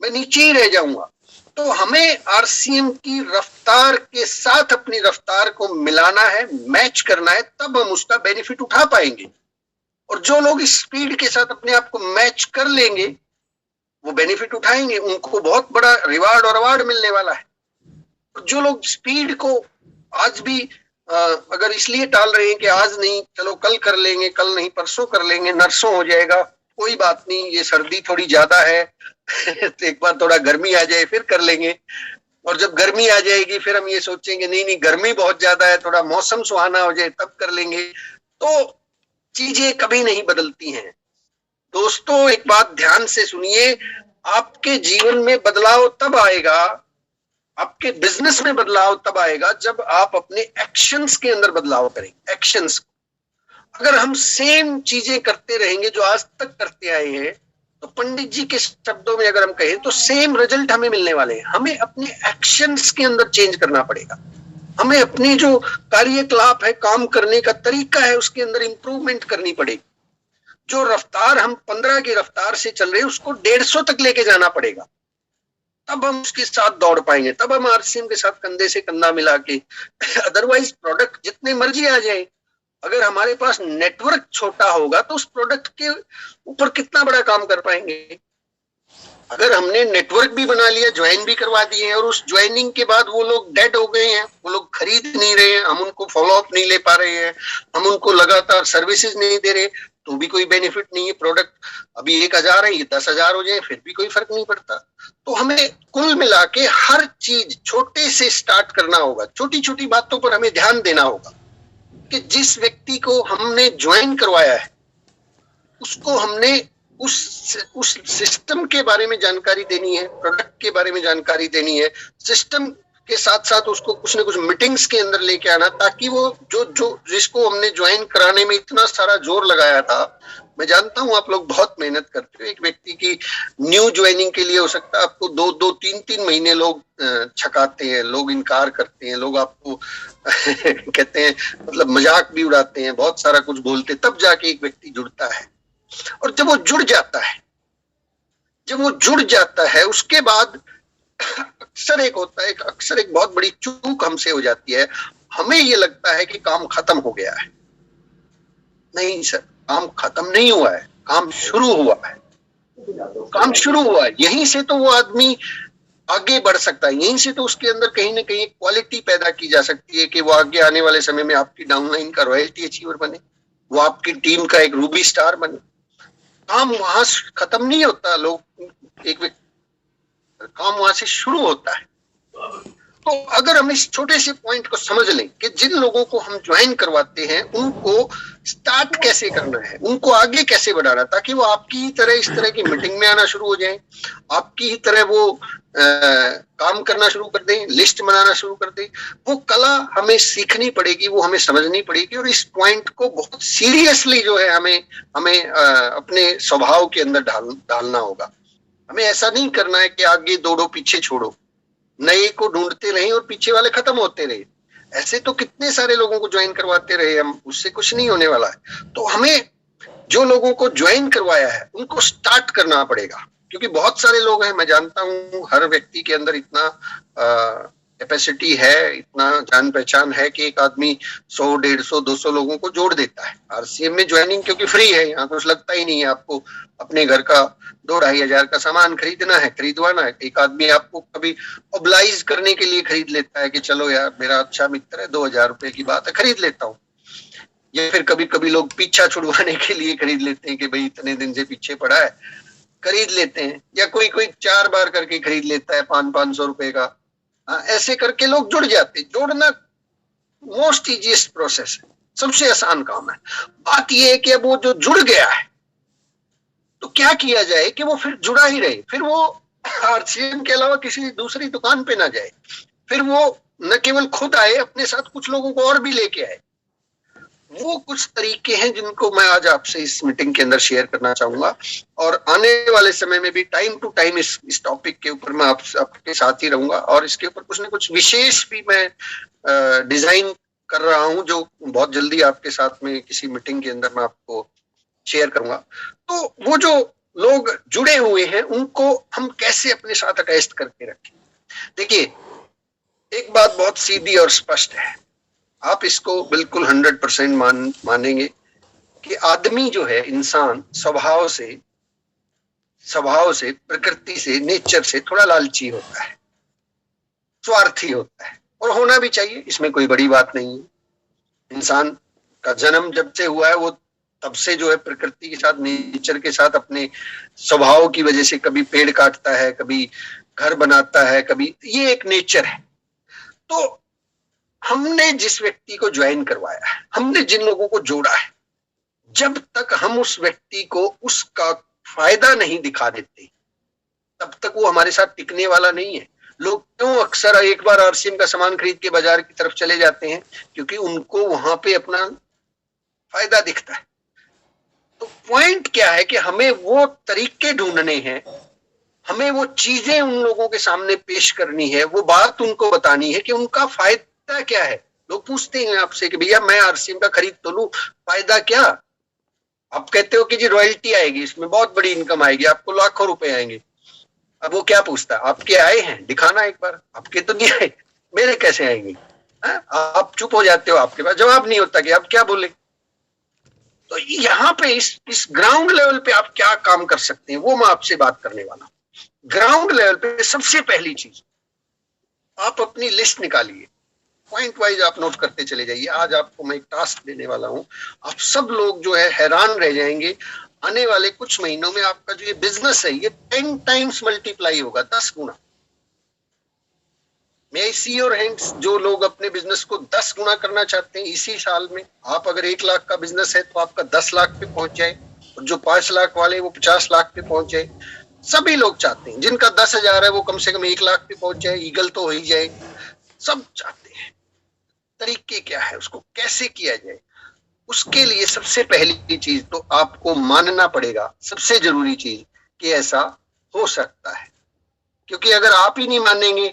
मैं नीचे ही रह जाऊंगा। तो हमें आरसीएम की रफ्तार के साथ अपनी रफ्तार को मिलाना है, मैच करना है, तब हम उसका बेनिफिट उठा पाएंगे। और जो लोग इस स्पीड के साथ अपने आप को मैच कर लेंगे वो बेनिफिट उठाएंगे, उनको बहुत बड़ा रिवार्ड और अवार्ड मिलने वाला है। जो लोग स्पीड को आज भी अगर इसलिए टाल रहे हैं कि आज नहीं, चलो कल कर लेंगे, कल नहीं परसों कर लेंगे, नरसों हो जाएगा, कोई बात नहीं, ये सर्दी थोड़ी ज्यादा है तो एक बार थोड़ा गर्मी आ जाए फिर कर लेंगे। और जब गर्मी आ जाएगी फिर हम ये सोचेंगे नहीं नहीं गर्मी बहुत ज्यादा है, थोड़ा मौसम सुहाना हो जाए तब कर लेंगे। तो चीजें कभी नहीं बदलती हैं दोस्तों। एक बात ध्यान से सुनिए, आपके जीवन में बदलाव तब आएगा, आपके बिजनेस में बदलाव तब आएगा जब आप अपने एक्शंस के अंदर बदलाव करेंगे। एक्शंस, अगर हम सेम चीजें करते रहेंगे जो आज तक करते आए हैं, तो पंडित जी के शब्दों में अगर हम कहें तो सेम रिजल्ट हमें मिलने वाले हैं। हमें अपने एक्शंस के अंदर चेंज करना पड़ेगा। हमें अपनी जो कार्यकलाप है, काम करने का तरीका है, उसके अंदर इंप्रूवमेंट करनी पड़ेगी। जो रफ्तार हम 15 की रफ्तार से चल रहे हैं उसको 150 तक लेके जाना पड़ेगा, तब हम उसके साथ दौड़ पाएंगे, तब हम आरसीएम के साथ कंधे से कंधा मिला के। अदरवाइज प्रोडक्ट जितने मर्जी आ जाए, अगर हमारे पास नेटवर्क छोटा होगा तो उस प्रोडक्ट के ऊपर कितना बड़ा काम कर पाएंगे। अगर हमने नेटवर्क भी बना लिया, ज्वाइन भी करवा दिए हैं, और उस ज्वाइनिंग के बाद वो लोग डेड हो गए हैं, वो लोग खरीद नहीं रहे हैं, हम उनको फॉलो अप नहीं ले पा रहे हैं, हम उनको लगातार सर्विसेज नहीं दे रहे, तो भी कोई बेनिफिट नहीं है। प्रोडक्ट अभी 1000 है, ये 10,000 हो जाए फिर भी कोई फर्क नहीं पड़ता। तो हमें कुल मिला के हर चीज छोटे से स्टार्ट करना होगा। छोटी छोटी बातों पर हमें ध्यान देना होगा कि जिस व्यक्ति को हमने ज्वाइन करवाया है उसको हमने उस सिस्टम के बारे में जानकारी देनी है, प्रोडक्ट के बारे में जानकारी देनी है, सिस्टम के साथ साथ उसको कुछ न कुछ मीटिंग्स के अंदर लेके आना, ताकि वो जो जिसको हमने ज्वाइन कराने में इतना सारा जोर लगाया था, मैं जानता हूं आप लोग बहुत मेहनत करते हो, एक व्यक्ति की न्यू ज्वाइनिंग के लिए हो सकता है आपको 2-3 महीने लोग छकाते हैं, लोग इनकार करते हैं, लोग आपको कहते हैं, मतलब मजाक भी उड़ाते हैं, बहुत सारा कुछ बोलते हैं, तब जाके एक व्यक्ति जुड़ता है। और जब वो जुड़ जाता है उसके बाद अक्सर एक बहुत बड़ी चूक हमसे हो जाती है। हमें ये लगता है कि काम खत्म हो गया है। नहीं सर, काम खत्म नहीं हुआ है, काम शुरू हुआ है। यहीं से तो वो आदमी आगे बढ़ सकता है, यहीं से तो उसके अंदर कहीं ना कहीं क्वालिटी पैदा की जा सकती है कि वो आगे आने वाले समय में आपकी डाउनलाइन का रॉयल्टी अचीवर बने, वो आपकी टीम का एक रूबी स्टार बने। काम वहां खत्म नहीं होता, काम वहां से शुरू होता है। तो अगर हम इस छोटे से पॉइंट को समझ लें कि जिन लोगों को हम ज्वाइन करवाते हैं उनको स्टार्ट कैसे करना है, उनको आगे कैसे बढ़ाना, ताकि वो आपकी ही तरह इस तरह की मीटिंग में आना शुरू हो जाएं, आपकी ही तरह वो काम करना शुरू कर दें, लिस्ट बनाना शुरू कर दें। वो कला हमें सीखनी पड़ेगी, वो हमें समझनी पड़ेगी, और इस पॉइंट को बहुत सीरियसली जो है हमें अपने स्वभाव के अंदर डालना होगा। हमें ऐसा नहीं करना है कि आगे दौड़ो पीछे छोड़ो, नए को ढूंढते रहे और पीछे वाले खत्म होते रहे। ऐसे तो कितने सारे लोगों को ज्वाइन करवाते रहे हम, उससे कुछ नहीं होने वाला है। तो हमें जो लोगों को ज्वाइन करवाया है उनको स्टार्ट करना पड़ेगा, क्योंकि बहुत सारे लोग हैं, मैं जानता हूं हर व्यक्ति के अंदर इतना कैपेसिटी है, इतना जान पहचान है कि एक आदमी 100, 150, 200 लोगों को जोड़ देता है। आरसीएम में ज्वाइनिंग क्योंकि फ्री है, यहाँ कुछ लगता ही नहीं है आपको, अपने घर का 2-2.5 हजार का सामान खरीदवाना है। एक आदमी आपको कभी ऑब्लाइज करने के लिए खरीद लेता है कि चलो यार मेरा अच्छा मित्र है, 2000 रुपए की बात है, खरीद लेता हूँ। या फिर कभी कभी लोग पीछा छुड़वाने के लिए खरीद लेते हैं कि भाई इतने दिन से पीछे पड़ा है, खरीद लेते हैं। या कोई 4 बार करके खरीद लेता है 500-500 रुपए का। ऐसे करके लोग जुड़ जाते। जोड़ना मोस्ट इजीएस्ट प्रोसेस है, सबसे आसान काम है। बात यह है कि अब वो जो जुड़ गया है तो क्या किया जाए कि वो फिर जुड़ा ही रहे, फिर वो आरसीएम के अलावा किसी दूसरी दुकान पे ना जाए, फिर वो न केवल खुद आए, अपने साथ कुछ लोगों को और भी लेके आए। वो कुछ तरीके हैं जिनको मैं आज आपसे इस मीटिंग के अंदर शेयर करना चाहूंगा, और आने वाले समय में भी टाइम टू टाइम इस टॉपिक के ऊपर मैं आपके साथ ही रहूंगा, और इसके ऊपर कुछ न कुछ विशेष भी मैं डिजाइन कर रहा हूं, जो बहुत जल्दी आपके साथ में किसी मीटिंग के अंदर मैं आपको शेयर करूंगा। तो वो जो लोग जुड़े हुए हैं उनको हम कैसे अपने साथ अटैच करके रखें। देखिए, एक बात बहुत सीधी और स्पष्ट है, आप इसको बिल्कुल 100% मानेंगे कि आदमी जो है, इंसान स्वभाव से प्रकृति से, नेचर से थोड़ा लालची होता है, स्वार्थी होता है, और होना भी चाहिए, इसमें कोई बड़ी बात नहीं है। इंसान का जन्म जब से हुआ है वो तब से जो है प्रकृति के साथ, नेचर के साथ अपने स्वभाव की वजह से कभी पेड़ काटता है, कभी घर बनाता है, कभी, ये एक नेचर है। तो हमने जिस व्यक्ति को ज्वाइन करवाया है, हमने जिन लोगों को जोड़ा है, जब तक हम उस व्यक्ति को उसका फायदा नहीं दिखा देते तब तक वो हमारे साथ टिकने वाला नहीं है। लोग क्यों अक्सर एक बार आरसीएम का सामान खरीद के बाजार की तरफ चले जाते हैं? क्योंकि उनको वहां पे अपना फायदा दिखता है। तो पॉइंट क्या है कि हमें वो तरीके ढूंढने हैं, हमें वो चीजें उन लोगों के सामने पेश करनी है, वो बात उनको बतानी है कि उनका फायदा क्या है। लोग पूछते हैं आपसे कि भैया मैं आरसीएम का खरीद तो लूं, फायदा क्या? आप कहते हो कि जी रॉयल्टी आएगी, इसमें बहुत बड़ी इनकम आएगी, आपको लाखों रुपए आएंगे। अब वो क्या पूछता है, आपके आए हैं, दिखाना एक बार। आपके तो नहीं आए, मेरे कैसे आएंगे? आप चुप हो जाते हो, आपके पास जवाब नहीं होता कि आप क्या बोले। तो यहाँ पे इस ग्राउंड लेवल पे आप क्या काम कर सकते हैं, वो मैं आपसे बात करने वाला हूं। ग्राउंड लेवल पे सबसे पहली चीज, आप अपनी लिस्ट निकालिए, पॉइंट वाइज आप नोट करते चले जाइए। आज आपको मैं एक टास्क देने वाला हूं, आप सब लोग जो है हैरान रह जाएंगे। आने वाले कुछ महीनों में आपका जो ये बिजनेस है ये 10 टाइम्स मल्टीप्लाई होगा, 10 गुना। मैं सी योर हैंड्स, जो लोग अपने बिजनेस को 10 गुना करना चाहते हैं इसी साल में। आप अगर 1 लाख का बिजनेस है तो आपका 10 लाख पे पहुंच जाए, और जो 5 लाख वाले वो 50 लाख पे पहुंच जाए। सभी लोग चाहते हैं, जिनका 10,000 है वो कम से कम 1 लाख पे पहुंच जाए, ईगल तो हो ही जाए। सब चाहते हैं। तरीके क्या है, उसको कैसे किया जाए, उसके लिए सबसे पहली चीज तो आपको मानना पड़ेगा, सबसे जरूरी चीज, कि ऐसा हो सकता है। क्योंकि अगर आप ही नहीं मानेंगे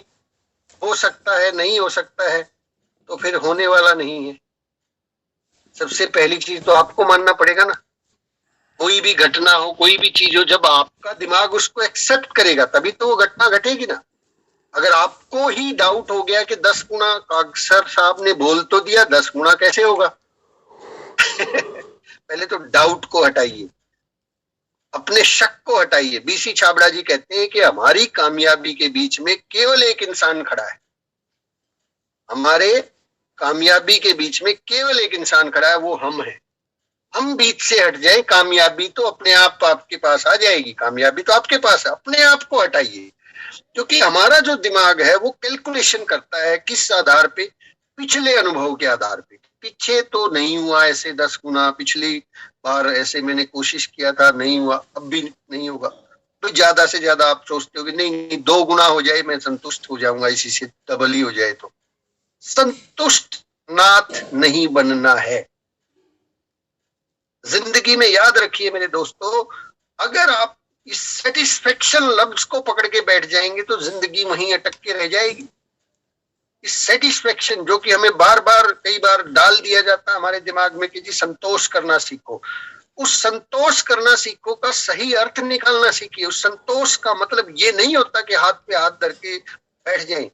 हो सकता है, नहीं हो सकता है, तो फिर होने वाला नहीं है। सबसे पहली चीज तो आपको मानना पड़ेगा ना। कोई भी घटना हो, कोई भी चीज हो, जब आपका दिमाग उसको एक्सेप्ट करेगा तभी तो वो घटना घटेगी ना। अगर आपको ही डाउट हो गया कि 10 गुना सर साहब ने बोल तो दिया, 10 गुना कैसे होगा? पहले तो डाउट को हटाइए, अपने शक को हटाइए। बीसी छाबड़ा जी कहते हैं कि हमारी कामयाबी के बीच में केवल एक इंसान खड़ा है। हमारे कामयाबी के बीच में केवल एक इंसान खड़ा है, वो हम हैं। हम बीच से हट जाए, कामयाबी तो अपने आप आपके पास आ जाएगी। कामयाबी तो आपके पास है, अपने आप को हटाइए। क्योंकि हमारा जो दिमाग है वो कैलकुलेशन करता है, किस आधार पे? पिछले अनुभव के आधार पे। पीछे तो नहीं हुआ ऐसे 10 गुना, पिछली बार ऐसे मैंने कोशिश किया था, नहीं हुआ, अब भी नहीं होगा, तो ज्यादा से ज्यादा आप सोचते हो कि नहीं 2 गुना हो जाए, मैं संतुष्ट हो जाऊंगा, इसी से डबल ही हो जाए। तो संतुष्ट नाथ नहीं बनना है। जिंदगी में याद रखिए मेरे दोस्तों, अगर आप इस सेटिस्फेक्शन लफ्ज को पकड़ के बैठ जाएंगे तो जिंदगी वहीं अटक के रह जाएगी। इस सेटिस्फेक्शन जो कि हमें बार बार कई बार डाल दिया जाता है हमारे दिमाग में कि जी संतोष करना सीखो, उस संतोष करना सीखो का सही अर्थ निकालना सीखिए। उस संतोष का मतलब ये नहीं होता कि हाथ पे हाथ धर के बैठ जाएं।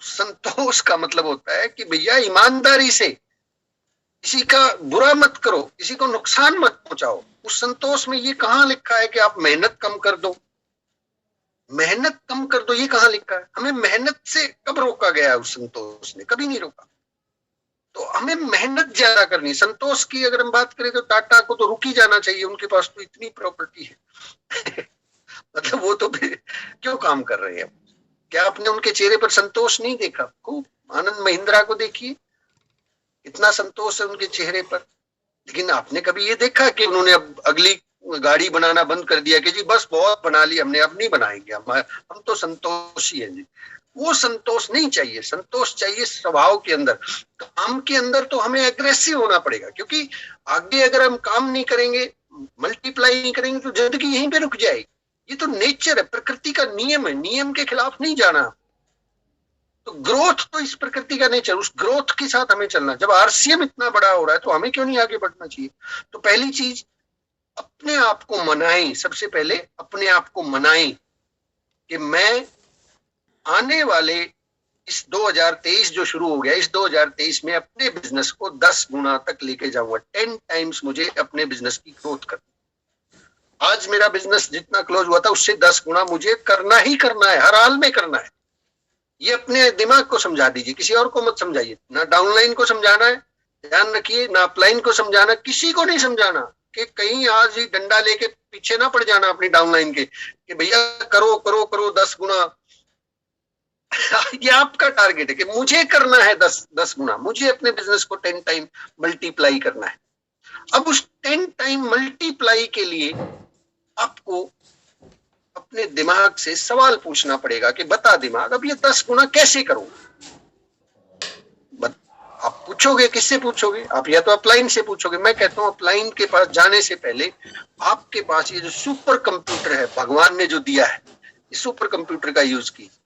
संतोष का मतलब होता है कि भैया ईमानदारी से किसी का बुरा मत करो, किसी को नुकसान मत पहुंचाओ। उस संतोष में ये कहाँ लिखा है कि आप मेहनत कम कर दो? मेहनत कम कर दो ये कहाँ लिखा है? हमें मेहनत से कब रोका गया है? उस संतोष ने कभी नहीं रोका। तो हमें मेहनत ज्यादा करनी। संतोष की अगर हम बात करें तो टाटा को तो रुक ही जाना चाहिए, उनके पास तो इतनी प्रॉपर्टी है। मतलब वो तो फिर क्यों काम कर रहे हैं? क्या आपने उनके चेहरे पर संतोष नहीं देखा? खूब आनंद महिंद्रा को देखिए, इतना संतोष है उनके चेहरे पर। लेकिन आपने कभी ये देखा कि उन्होंने अब अगली गाड़ी बनाना बंद कर दिया कि जी बस बहुत बना ली हमने, अब नहीं बनाएंगे, हम तो संतोषी हैं जी? वो संतोष नहीं चाहिए। संतोष चाहिए स्वभाव के अंदर। काम के अंदर तो हमें एग्रेसिव होना पड़ेगा, क्योंकि आगे अगर हम काम नहीं करेंगे, मल्टीप्लाई नहीं करेंगे, तो जिंदगी यहीं पे रुक जाएगी। ये तो नेचर है, प्रकृति का नियम है, नियम के खिलाफ नहीं जाना। तो ग्रोथ तो इस प्रकृति का नेचर, उस ग्रोथ के साथ हमें चलना। जब आरसीएम इतना बड़ा हो रहा है तो हमें क्यों नहीं आगे बढ़ना चाहिए? तो पहली चीज अपने आप को मनाएं। सबसे पहले अपने आप को मनाएं कि मैं आने वाले इस 2023 जो शुरू हो गया, इस 2023 में अपने बिजनेस को 10 गुना तक लेके जाऊंगा। 10 टाइम्स मुझे अपने बिजनेस की ग्रोथ करनी। आज मेरा बिजनेस जितना क्लोज हुआ था उससे 10 गुना मुझे करना ही करना है, हर हाल में करना है। ये अपने दिमाग को समझा दीजिए, किसी और को मत समझाइए। ना डाउनलाइन को समझाना है, ध्यान रखिए, ना अपलाइन को समझाना, किसी को नहीं समझाना कि कहीं आज ही डंडा लेके पीछे ना पड़ जाना अपनी डाउनलाइन के कि भैया करो करो करो 10 गुना। ये आपका टारगेट है कि मुझे करना है 10 गुना, मुझे अपने बिजनेस को 10 टाइम मल्टीप्लाई करना है। अब उस 10 टाइम मल्टीप्लाई के लिए आपको अपने दिमाग से सवाल पूछना पड़ेगा कि बता दिमाग, अब ये 10 गुना कैसे करूं? आप पूछोगे, किससे पूछोगे? आप या तो अपलाइन से पूछोगे। मैं कहता हूं अपलाइन के पास जाने से पहले आपके पास ये जो सुपर कंप्यूटर है भगवान ने जो दिया है, इस सुपर कंप्यूटर का यूज कीजिए।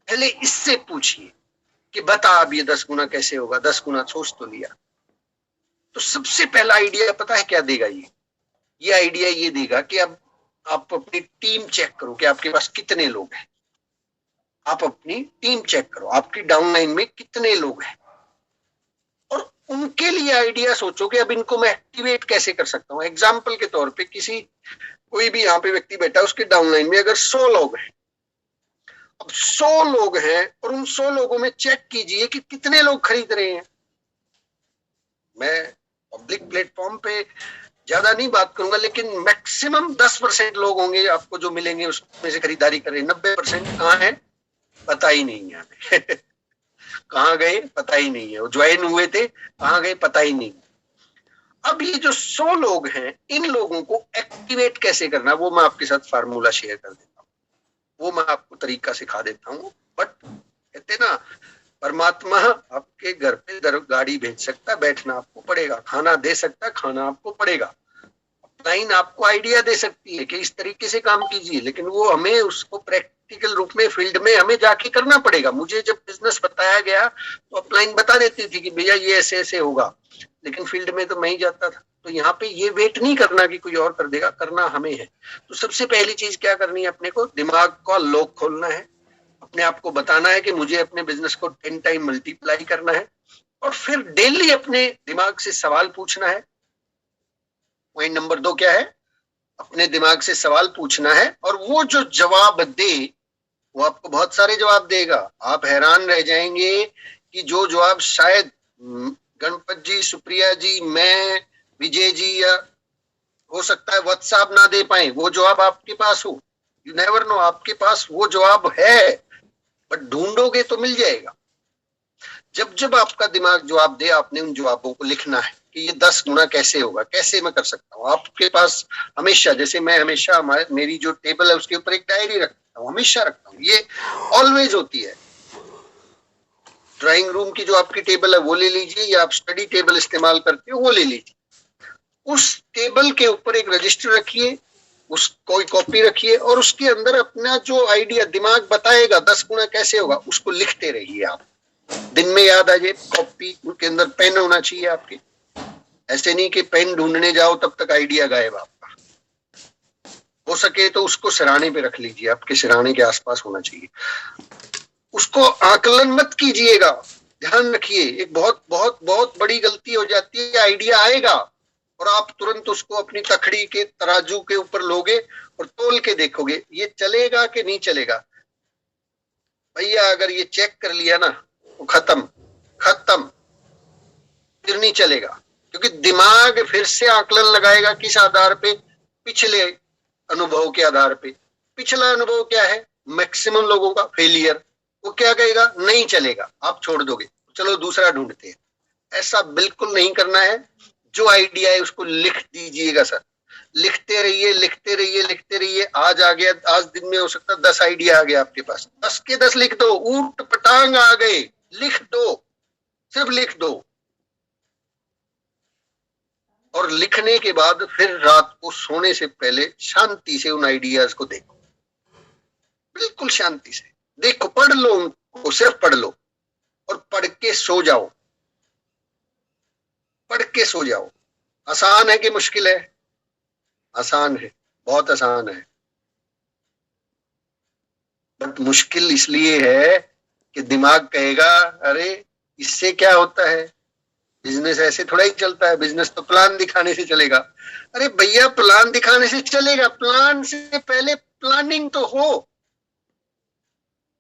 पहले इससे पूछिए कि बता अब ये 10 गुना कैसे होगा? 10 गुना सोच तो लिया। तो सबसे पहला आइडिया पता है क्या देगा? ये आइडिया ये देगा कि अब आप अपनी टीम चेक करो कि आपके पास कितने लोग हैं। आप अपनी टीम चेक करो, आपकी डाउनलाइन में कितने लोग हैं, और उनके लिए आइडिया सोचो कि अब इनको मैं एक्टिवेट कैसे कर सकता हूँ। एग्जाम्पल के तौर पे कोई भी यहाँ पे व्यक्ति बैठा है, उसके डाउनलाइन में अगर 100 लोग हैं, अब 100 लोग हैं और उन 100 लोगों में चेक कीजिए कि कितने लोग खरीद रहे हैं। मैं पब्लिक प्लेटफॉर्म पे ज्यादा नहीं बात करूंगा, लेकिन मैक्सिमम 10% लोग होंगे आपको जो मिलेंगे उसमें से खरीदारी कर रहे हैं। 90% कहाँ है पता ही नहीं है। कहाँ गए पता ही नहीं है, वो ज्वाइन हुए थे कहाँ गए पता ही नहीं। अब ये जो 100 लोग हैं, इन लोगों को एक्टिवेट कैसे करना, वो मैं आपके साथ फार्मूला शेयर कर देता हूँ, वो मैं आपको तरीका सिखा देता हूँ। बट कहते ना, परमात्मा आपके घर पे गाड़ी भेज सकता है, बैठना आपको पड़ेगा, खाना दे सकता है, खाना आपको पड़ेगा, लाइन आपको आइडिया दे सकती है कि इस तरीके से काम कीजिए, लेकिन वो हमें उसको प्रैक्टिकल रूप में फील्ड में हमें जाके करना पड़ेगा। मुझे जब बिजनेस बताया गया तो अपलाइन बता देती थी कि भैया ये ऐसे ऐसे होगा, लेकिन फील्ड में तो मैं ही जाता था। तो यहाँ पे ये वेट नहीं करना कि कोई और कर देगा, करना हमें है। तो सबसे पहली चीज क्या करनी है, अपने को दिमाग का लॉक खोलना है, अपने आप को बताना है कि मुझे अपने बिजनेस को 10 टाइम मल्टीप्लाई करना है, और फिर डेली अपने दिमाग से सवाल पूछना है। पॉइंट नंबर 2 क्या है, अपने दिमाग से सवाल पूछना है, और वो जो जवाब दे वो आपको बहुत सारे जवाब देगा। आप हैरान रह जाएंगे कि जो जवाब शायद गणपत जी, सुप्रिया जी, मैं, विजय जी, या हो सकता है व्हाट्सएप ना दे पाए, वो जवाब आपके पास हो। यू नेवर नो, आपके पास वो जवाब है, बट ढूंढोगे तो मिल जाएगा। जब जब आपका दिमाग जवाब दे, आपने उन जवाबों को लिखना है कि ये 10 गुना कैसे होगा, कैसे मैं कर सकता हूँ। आपके पास हमेशा, जैसे मैं हमेशा मेरी जो टेबल है उसके ऊपर एक डायरी रखता हूँ, हमेशा रखता हूँ, ये ऑलवेज होती है। ड्राइंग रूम की जो आपकी टेबल है वो ले लीजिए, या आप स्टडी टेबल इस्तेमाल करते हो वो ले लीजिए। उस टेबल के ऊपर एक रजिस्टर रखिए, उस कोई कॉपी रखिए, और उसके अंदर अपना जो आइडिया दिमाग बताएगा 10 गुना कैसे होगा, उसको लिखते रहिए। आप दिन में याद आ जाए, कॉपी के अंदर पेन होना चाहिए आपके। ऐसे नहीं कि पेन ढूंढने जाओ तब तक आइडिया गायब आपका। हो सके तो उसको सिराने पे रख लीजिए, आपके सिराने के आसपास होना चाहिए। उसको आकलन मत कीजिएगा, ध्यान रखिए। एक बहुत बहुत बहुत बड़ी गलती हो जाती है, आइडिया आएगा और आप तुरंत उसको अपनी तखड़ी के तराजू के ऊपर लोगे और तोल के देखोगे ये चलेगा कि नहीं चलेगा। भैया अगर ये चेक कर लिया ना तो खत्म, फिर नहीं चलेगा, क्योंकि दिमाग फिर से आकलन लगाएगा। किस आधार पे? पिछले अनुभव के आधार पे। पिछला अनुभव क्या है? मैक्सिमम लोगों का फेलियर। वो क्या कहेगा? नहीं चलेगा, आप छोड़ दोगे, चलो दूसरा ढूंढते हैं। ऐसा बिल्कुल नहीं करना है। जो आइडिया है उसको लिख दीजिएगा सर, लिखते रहिए, लिखते रहिए, लिखते रहिए। आज आ गया, आज दिन में हो सकता है 10 आइडिया आ गया आपके पास, 10 के 10 लिख दो। ऊट पटांग आ गए, लिख दो, सिर्फ लिख दो। और लिखने के बाद फिर रात को सोने से पहले शांति से उन आइडियाज को देखो, बिल्कुल शांति से देखो, पढ़ लो उनको, सिर्फ पढ़ लो और पढ़ के सो जाओ। पढ़ के सो जाओ। आसान है कि मुश्किल है? आसान है, बहुत आसान है। बट मुश्किल इसलिए है कि दिमाग कहेगा अरे इससे क्या होता है, बिजनेस ऐसे थोड़ा ही चलता है, बिजनेस तो प्लान दिखाने से चलेगा। अरे भैया प्लान दिखाने से चलेगा, प्लान से पहले प्लानिंग तो हो।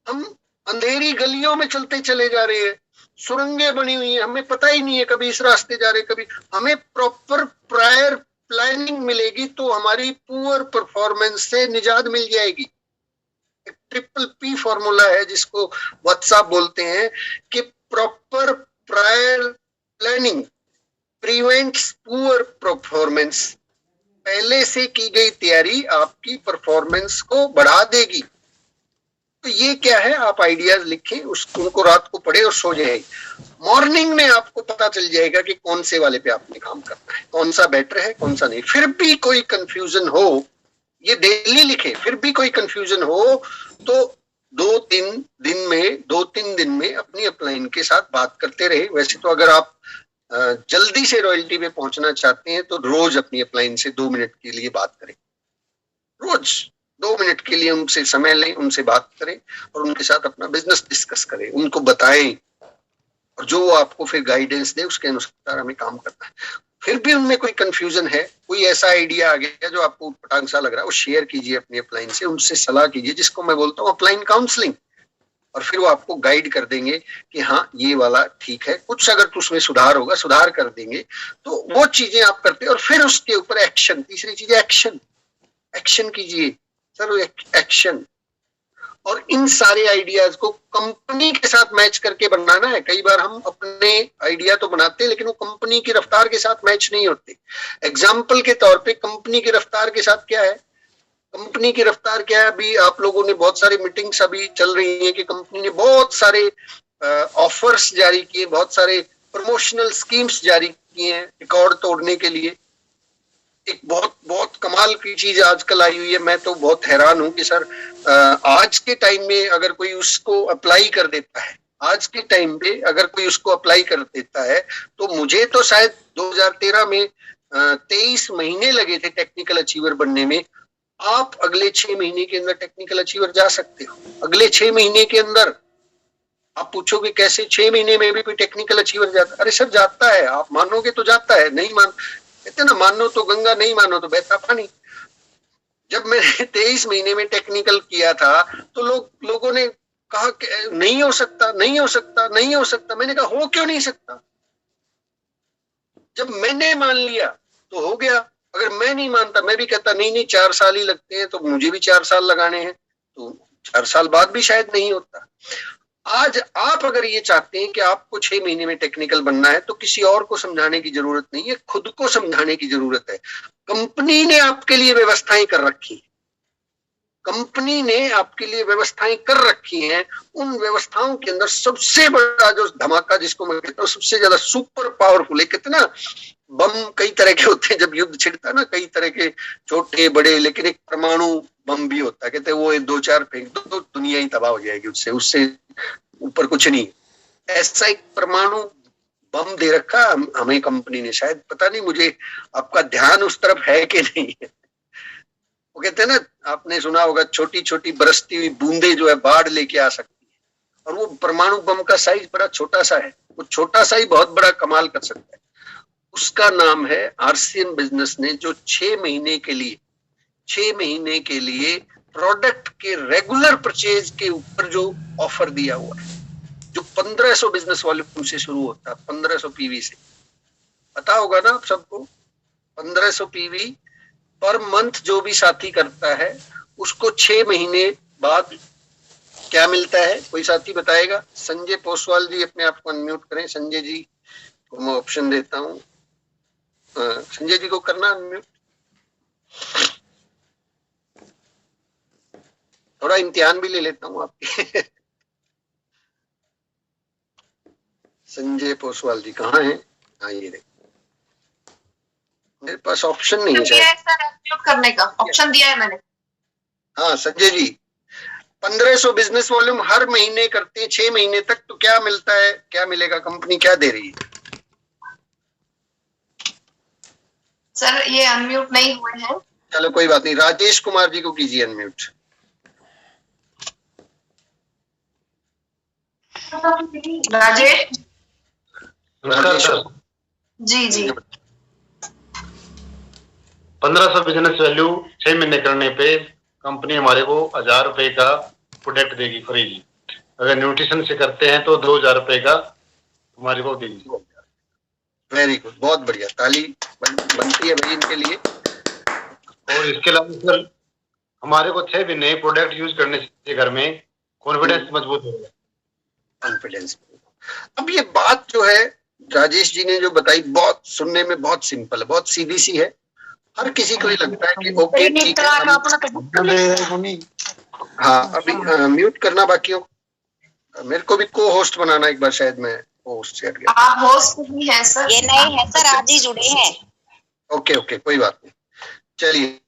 हम अंधेरी गलियों में चलते चले जा रहे हैं, सुरंगें बनी हुई हैं, हमें पता ही नहीं है कभी इस रास्ते जा रहे, कभी। हमें प्रॉपर प्रायर प्लानिंग मिलेगी तो हमारी पुअर परफॉर्मेंस से निजात मिल जाएगी। एक ट्रिपल पी फॉर्मूला है जिसको व्हाट्सएप बोलते हैं कि proper prior planning prevents poor performance. पहले से की गई तैयारी आपकी परफॉर्मेंस को बढ़ा देगी। तो ये क्या है, आप आइडियाज लिखें, उनको रात को पढ़े और सो जाए। मॉर्निंग में आपको पता चल जाएगा कि कौन से वाले पे आपने काम करना है, कौन सा बेटर है, कौन सा नहीं। फिर भी कोई कंफ्यूजन हो, ये डेली लिखे, फिर भी कोई कंफ्यूजन हो तो 2-3 दिन में अपनी अपलाइन के साथ बात करते रहे। वैसे तो अगर आप जल्दी से रॉयल्टी पे पहुंचना चाहते हैं तो रोज अपनी अपलाइन से 2 मिनट के लिए बात करें। रोज 2 मिनट के लिए उनसे समय लें, उनसे बात करें और उनके साथ अपना बिजनेस डिस्कस करें, उनको बताएं और जो आपको फिर गाइडेंस दे उसके अनुसार हमें काम करना है। फिर भी उनमें कोई कंफ्यूजन है, कोई ऐसा आइडिया आ गया जो आपको पटांग सा लग रहा है, वो शेयर कीजिए अपनी अपलाइन से, उनसे सलाह कीजिए, जिसको मैं बोलता हूँ अपलाइन काउंसलिंग। और फिर वो आपको गाइड कर देंगे कि हाँ ये वाला ठीक है, कुछ अगर तो उसमें सुधार होगा सुधार कर देंगे। तो वो चीजें आप करते हैं और फिर उसके ऊपर एक्शन। तीसरी चीज एक्शन, एक्शन कीजिए सर, एक्शन। और इन सारे आइडियाज को कंपनी के साथ मैच करके बनाना है। कई बार हम अपने आइडिया तो बनाते हैं लेकिन वो कंपनी की रफ्तार के साथ मैच नहीं होते। एग्जाम्पल के तौर पे कंपनी की रफ्तार के साथ क्या है, कंपनी की रफ्तार क्या है? अभी आप लोगों ने बहुत सारी मीटिंग्स अभी चल रही हैं कि कंपनी ने बहुत सारे ऑफर्स जारी किए, बहुत सारे प्रमोशनल स्कीम्स जारी किए हैं रिकॉर्ड तोड़ने के लिए। एक बहुत बहुत कमाल की चीज आजकल आई हुई है, मैं तो बहुत हैरान हूं कि सर आज के टाइम में अगर कोई उसको अप्लाई कर देता है, आज के टाइम पे अगर कोई उसको अप्लाई कर देता है, तो मुझे तो शायद 2013 में 23 महीने लगे थे टेक्निकल अचीवर बनने में। आप अगले 6 महीने के अंदर टेक्निकल अचीवर जा सकते हो, अगले 6 महीने के अंदर। आप पूछोगे कैसे 6 महीने में भी कोई टेक्निकल अचीवर जाता? अरे सर जाता है, आप मानोगे तो जाता है, नहीं मान कहते ना, मानो तो गंगा, नहीं मानो तो बहता पानी। जब मैंने 23 महीने में टेक्निकल किया था तो लोगों ने कहा कि नहीं हो सकता, नहीं हो सकता, नहीं हो सकता। मैंने कहा हो क्यों नहीं सकता? जब मैंने मान लिया तो हो गया। अगर मैं नहीं मानता, मैं भी कहता नहीं नहीं 4 साल ही लगते हैं, तो मुझे भी 4 साल लगाने हैं, तो 4 साल बाद भी शायद नहीं होता। आज आप अगर ये चाहते हैं कि आपको 6 महीने में टेक्निकल बनना है, तो किसी और को समझाने की जरूरत नहीं है, खुद को समझाने की जरूरत है। कंपनी ने आपके लिए व्यवस्थाएं कर रखी, कंपनी ने आपके लिए व्यवस्थाएं कर रखी हैं। उन व्यवस्थाओं के अंदर सबसे बड़ा जो धमाका, जिसको मैं कहता हूँ सबसे ज्यादा सुपर पावरफुल है, कितना बम कई तरह के होते हैं, जब युद्ध छिड़ता है ना, कई तरह के छोटे बड़े, लेकिन एक परमाणु बम भी होता है। कहते हैं वो 2-4 फेंक दो तो दुनिया ही तबाह हो जाएगी, उससे ऊपर कुछ नहीं। ऐसा एक परमाणु बम दे रखा हमें कंपनी ने, शायद पता नहीं मुझे आपका ध्यान उस तरफ है कि नहीं है। वो कहते हैं ना, आपने सुना होगा छोटी छोटी बरसती हुई बूंदे जो है बाढ़ लेके आ सकती है, और वो परमाणु बम का साइज बड़ा छोटा सा है, वो छोटा सा ही बहुत बड़ा कमाल कर सकता है। उसका नाम है आरसीएम बिजनेस ने जो 6 महीने के लिए प्रोडक्ट के रेगुलर परचेज के ऊपर जो ऑफर दिया हुआ है, जो 1500 बिजनेस वॉल्यूम से शुरू होता है, 1500 पीवी से, पता होगा ना आप सबको। 1500 पीवी पर मंथ जो भी साथी करता है, उसको 6 महीने बाद क्या मिलता है? कोई साथी बताएगा? संजय पोसवाल जी अपने आप को अनम्यूट करें। संजय जी को मैं ऑप्शन देता हूँ, संजय जी को करना अनम्यूट। थोड़ा इम्तिहान भी ले लेता हूँ आपके। संजय पोसवाल जी कहाँ हैं? हाँ ये देखो, मेरे पास ऑप्शन नहीं है सर, करने का ऑप्शन दिया है मैंने। हाँ संजय जी, 1500 बिजनेस वॉल्यूम हर महीने करते हैं 6 महीने तक, तो क्या मिलता है, क्या मिलेगा? कंपनी क्या दे रही है? सर ये अनम्यूट नहीं हुए हैं। चलो कोई बात नहीं, राजेश कुमार जी को कीजिए अनम्यूट। राजेश सर जी जी 1500 बिजनेस वैल्यू 6 महीने करने पे कंपनी हमारे को 1000 रुपए का प्रोडक्ट देगी फ्री जी। अगर न्यूट्रिशन से करते हैं तो 2000 रुपए का हमारे को देगी। वेरी गुड, बहुत बढ़िया, ताली बनती है भाई इनके लिए। और इसके अलावा सर हमारे को 6 महीने प्रोडक्ट यूज करने से घर में कॉन्फिडेंस मजबूत होगा। कॉन्फिडेंस। अब ये बात जो है राजेश जी ने जो बताई, बहुत सुनने में बहुत सिंपल है, बहुत सीधी सी है, हर किसी को ही लगता है कि ओके ठीक है। हाँ अभी म्यूट करना बाकी हो, मेरे को भी को होस्ट बनाना एक बार, शायद मैं होस्ट से हट गया। आप होस्ट भी हैं सर? ये नहीं है सर, आज ही जुड़े हैं। ओके ओके कोई बात नहीं, चलिए।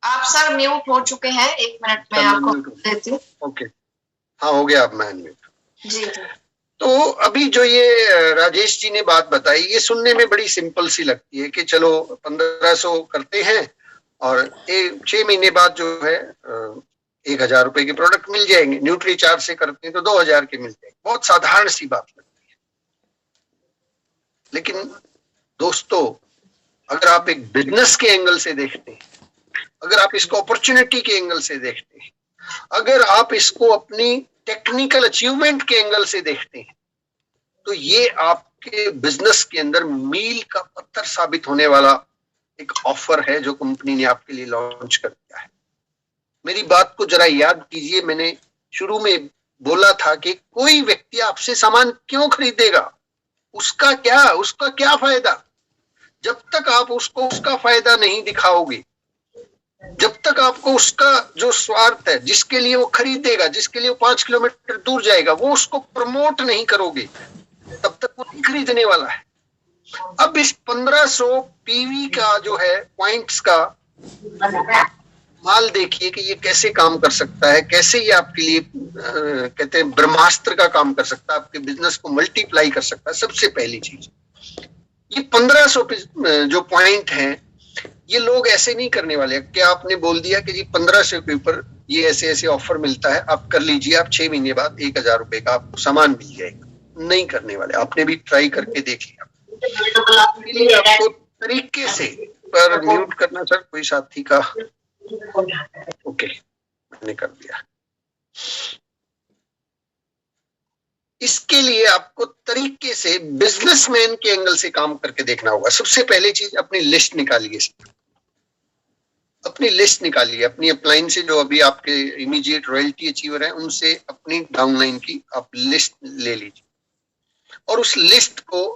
आप सर म्यूट हो चुके हैं, 1 मिनट में आपको देती हूँ। ओके हाँ हो गया, अब मैं अनम्यूट जी। तो अभी जो ये राजेश जी ने बात बताई, ये सुनने में बड़ी सिंपल सी लगती है कि चलो 1500 करते हैं और 6 महीने बाद जो है 1000 रुपए के प्रोडक्ट मिल जाएंगे। न्यूट्री चार्ज से करते हैं तो 2000 के मिल जाएंगे। बहुत साधारण सी बात लगती है, लेकिन दोस्तों अगर आप एक बिजनेस के एंगल से देखते हैं, अगर आप इसको अपॉर्चुनिटी के एंगल से देखते हैं, अगर आप इसको अपनी टेक्निकल अचीवमेंट के एंगल से देखते हैं, तो ये आपके बिजनेस के अंदर मील का पत्थर साबित होने वाला एक ऑफर है जो कंपनी ने आपके लिए लॉन्च कर दिया है। मेरी बात को जरा याद कीजिए, मैंने शुरू में बोला था कि कोई व्यक्ति आपसे सामान क्यों खरीदेगा? उसका क्या फायदा? जब तक आप उसको उसका फायदा नहीं दिखाओगे, जब तक आपको उसका जो स्वार्थ है, जिसके लिए वो खरीदेगा, जिसके लिए वो 5 किलोमीटर दूर जाएगा, वो उसको प्रमोट नहीं करोगे, तब तक वो नहीं खरीदने वाला है। अब इस 1500 पीवी का जो है पॉइंट्स का माल देखिए कि ये कैसे काम कर सकता है, कैसे ये आपके लिए कहते हैं ब्रह्मास्त्र का काम कर सकता है, आपके बिजनेस को मल्टीप्लाई कर सकता है। सबसे पहली चीज ये 1500 जो पॉइंट हैं, ये लोग ऐसे नहीं करने वाले कि आपने बोल दिया कि जी 1500 के ऊपर ये ऐसे ऐसे ऑफर मिलता है, आप कर लीजिए, आप 6 महीने बाद 1000 रुपए का आपको सामान मिल जाएगा। नहीं करने वाले। आपने भी ट्राई करके देख लिया। आपको तरीके से पर म्यूट करना सर, कोई साथी का। ओके, मैंने कर दिया। इसके लिए आपको तरीके से बिजनेसमैन के एंगल से काम करके देखना होगा। सबसे पहली चीज, अपनी लिस्ट निकालिए। अपनी लिस्ट निकालिए, अपनी अपलाइन से जो अभी आपके इमीडिएट रॉयल्टी अचीवर हैं, उनसे अपनी डाउनलाइन की आप लिस्ट ले लीजिए और उस लिस्ट को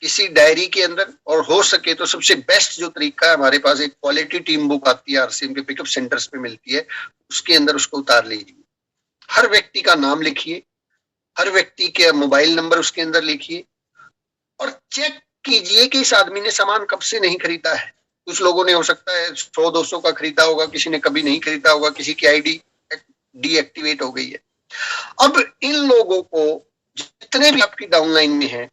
किसी डायरी के अंदर, और हो सके तो सबसे बेस्ट जो तरीका है, हमारे पास एक क्वालिटी टीम बुक आती है, आरसीएम के पिकअप सेंटर्स पे मिलती है, उसके अंदर उसको उतार लीजिए। हर व्यक्ति का नाम लिखिए, हर व्यक्ति के मोबाइल नंबर उसके अंदर लिखिए और चेक कीजिए कि इस आदमी ने सामान कब से नहीं खरीदा है। कुछ लोगों ने हो सकता है 100-200 का खरीदा होगा, किसी ने कभी नहीं खरीदा होगा, किसी की आईडी डीएक्टिवेट हो गई है। अब इन लोगों को, जितने भी आपकी डाउनलाइन में हैं,